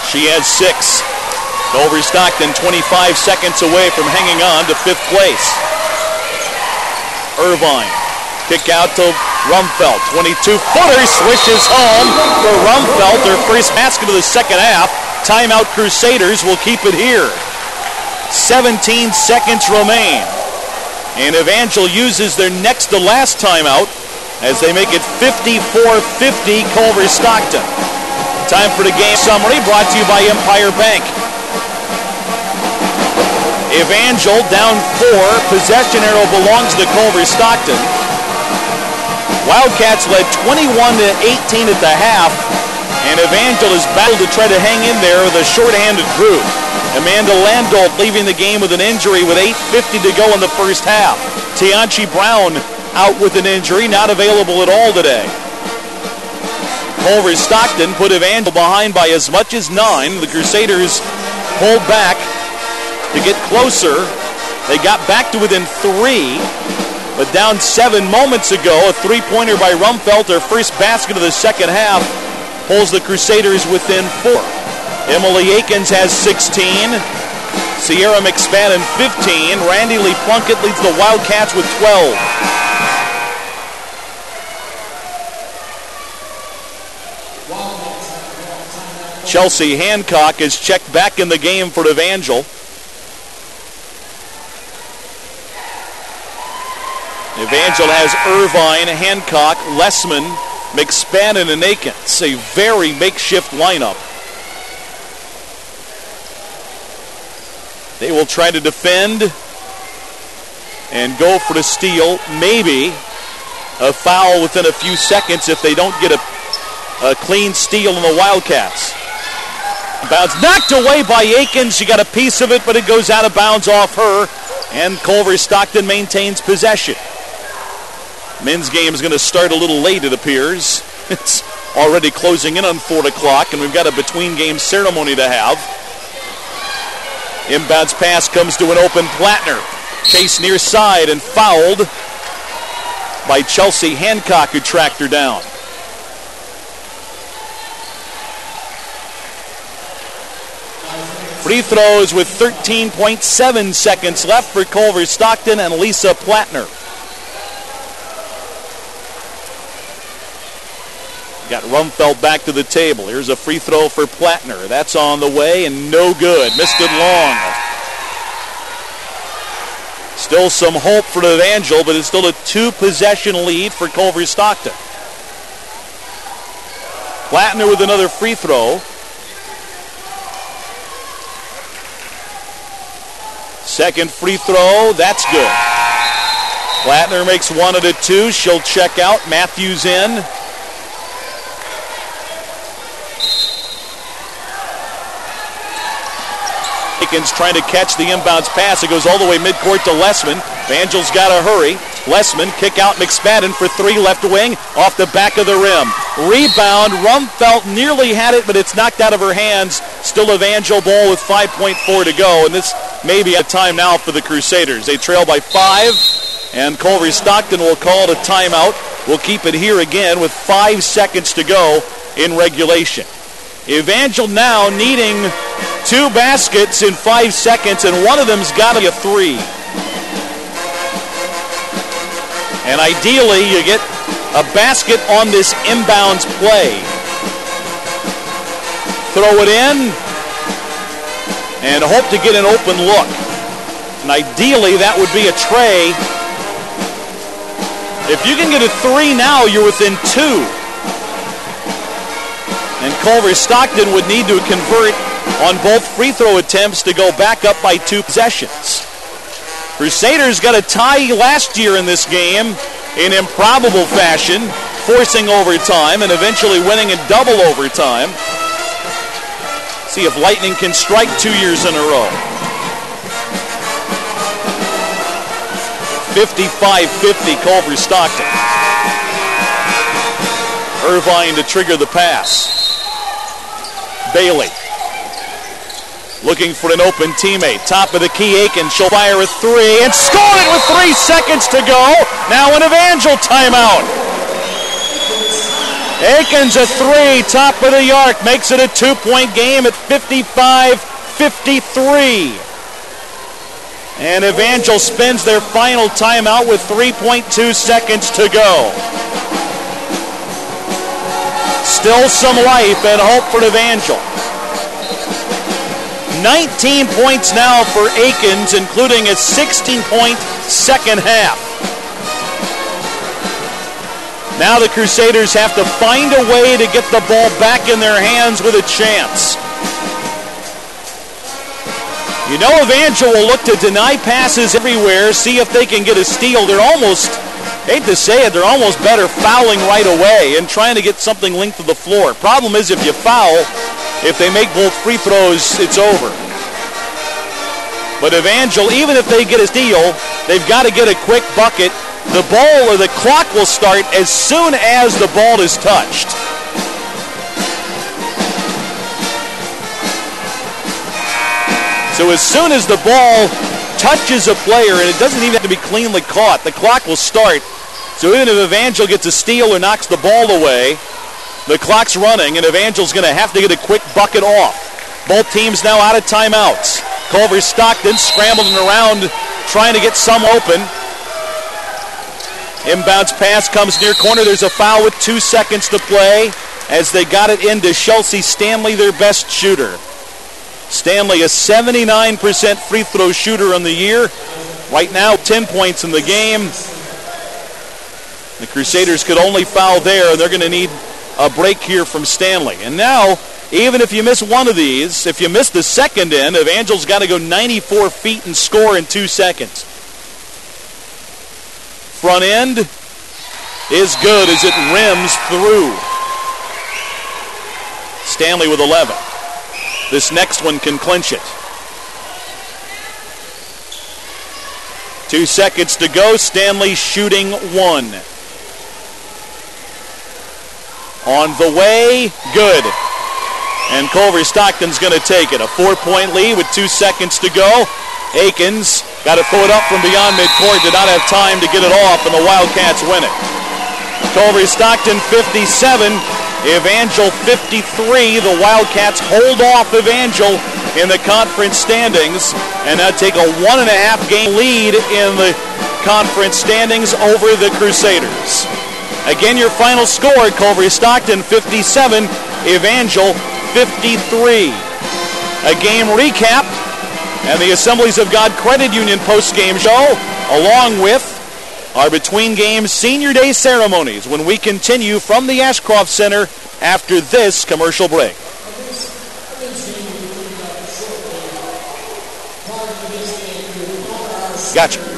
She has 6. Culver Stockton 25 seconds away from hanging on to 5th place. Irvine Kick out to Rumfeld. 22-footer swishes home for Rumfeld. Their first basket of the second half. Timeout Crusaders will keep it here. 17 seconds remain. And Evangel uses their next to last timeout as they make it 54-50 Culver Stockton. Time for the game summary brought to you by Empire Bank. Evangel down 4. Possession arrow belongs to Culver Stockton. Wildcats led 21-18 at the half, and Evangel has battled to try to hang in there with a shorthanded group. Amanda Landolt leaving the game with an injury with 8:50 to go in the first half. Tianchi Brown out with an injury, not available at all today. Culver Stockton put Evangel behind by as much as 9. The Crusaders pulled back to get closer. They got back to within 3, but down 7 moments ago. A three-pointer by Rumfeld, their first basket of the second half, pulls the Crusaders within 4. Emily Akins has 16. Sierra McSpadden 15. Randy Lee Plunkett leads the Wildcats with 12. Chelsea Hancock is checked back in the game for Evangel. Evangel has Irvine, Hancock, Lessman, McSpadden, and Akins. A very makeshift lineup. They will try to defend and go for the steal. Maybe a foul within a few seconds if they don't get a clean steal in the Wildcats. Bounce knocked away by Akins. She got a piece of it, but it goes out of bounds off her. And Culver Stockton maintains possession. Men's game is going to start a little late, it appears. It's already closing in on 4 o'clock, and we've got a between-game ceremony to have. Inbounds pass comes to an open Plattner. Chased near side and fouled by Chelsea Hancock, who tracked her down. Free throws with 13.7 seconds left for Culver Stockton and Lisa Plattner. Got Rumfeld back to the table. Here's a free throw for Plattner. That's on the way and no good. Missed it long. Still some hope for the Evangel, but it's still a 2-possession lead for Culver Stockton. Plattner with another free throw. Second free throw, that's good. Plattner makes 1 of the 2. She'll check out. Matthews in. Akins trying to catch the inbounds pass. It goes all the way midcourt to Lessman. Evangel's got to hurry. Lessman kick out McSpadden for 3, left wing, off the back of the rim. Rebound. Rumfeld nearly had it, but it's knocked out of her hands. Still Evangel ball with 5.4 to go, and this may be a time now for the Crusaders. They trail by 5, and Culver Stockton will call it a timeout. We'll keep it here again with 5 seconds to go in regulation. Evangel now needing 2 baskets in 5 seconds, and one of them's got to be a 3. And ideally, you get a basket on this inbounds play. Throw it in and hope to get an open look. And ideally, that would be a tray. If you can get a 3 now, you're within 2. And Culver Stockton would need to convert on both free throw attempts to go back up by 2 possessions. Crusaders got a tie last year in this game in improbable fashion, forcing overtime and eventually winning in double overtime. See if Lightning can strike 2 years in a row. 55-50 Culver Stockton. Irvine to trigger the pass. Bailey looking for an open teammate. Top of the key, Aiken. She'll fire a 3 and score it with 3 seconds to go. Now an Evangel timeout. Aikens a 3, top of the arc, makes it a 2-point game at 55-53. And Evangel spends their final timeout with 3.2 seconds to go. Still some life and hope for Evangel. 19 points now for Aikens, including a 16-point second half. Now the Crusaders have to find a way to get the ball back in their hands with a chance. You know Evangel will look to deny passes everywhere, see if they can get a steal. They're almost, hate to say it, they're almost better fouling right away and trying to get something linked to the floor. Problem is if you foul, if they make both free throws, it's over. But Evangel, even if they get a steal, they've got to get a quick bucket. The ball or the clock will start as soon as the ball is touched. So as soon as the ball touches a player, and it doesn't even have to be cleanly caught, the clock will start. So even if Evangel gets a steal or knocks the ball away, the clock's running, and Evangel's going to have to get a quick bucket off. Both teams now out of timeouts. Culver Stockton scrambling around, trying to get some open. Inbounds pass comes near corner. There's a foul with 2 seconds to play as they got it into Chelsea Stanley, their best shooter. Stanley, a 79% free throw shooter on the year. Right now, 10 points in the game. The Crusaders could only foul there, and they're going to need a break here from Stanley. And now, even if you miss one of these, if you miss the second end, Evangel's got to go 94 feet and score in 2 seconds. Front end is good as it rims through. Stanley with 11. This next one can clinch it. 2 seconds to go. Stanley shooting 1. On the way, good. And Culver Stockton's going to take it. A 4-point lead with 2 seconds to go. Aikens got to throw it up from beyond midcourt. Did not have time to get it off, and the Wildcats win it. Culver Stockton 57. Evangel 53. The Wildcats hold off Evangel in the conference standings and now take a 1.5 game lead in the conference standings over the Crusaders. Again, your final score, Culver Stockton 57, Evangel 53. A game recap and the Assemblies of God Credit Union post-game show, along with our between-game Senior Day ceremonies when we continue from the Ashcroft Center after this commercial break. Gotcha.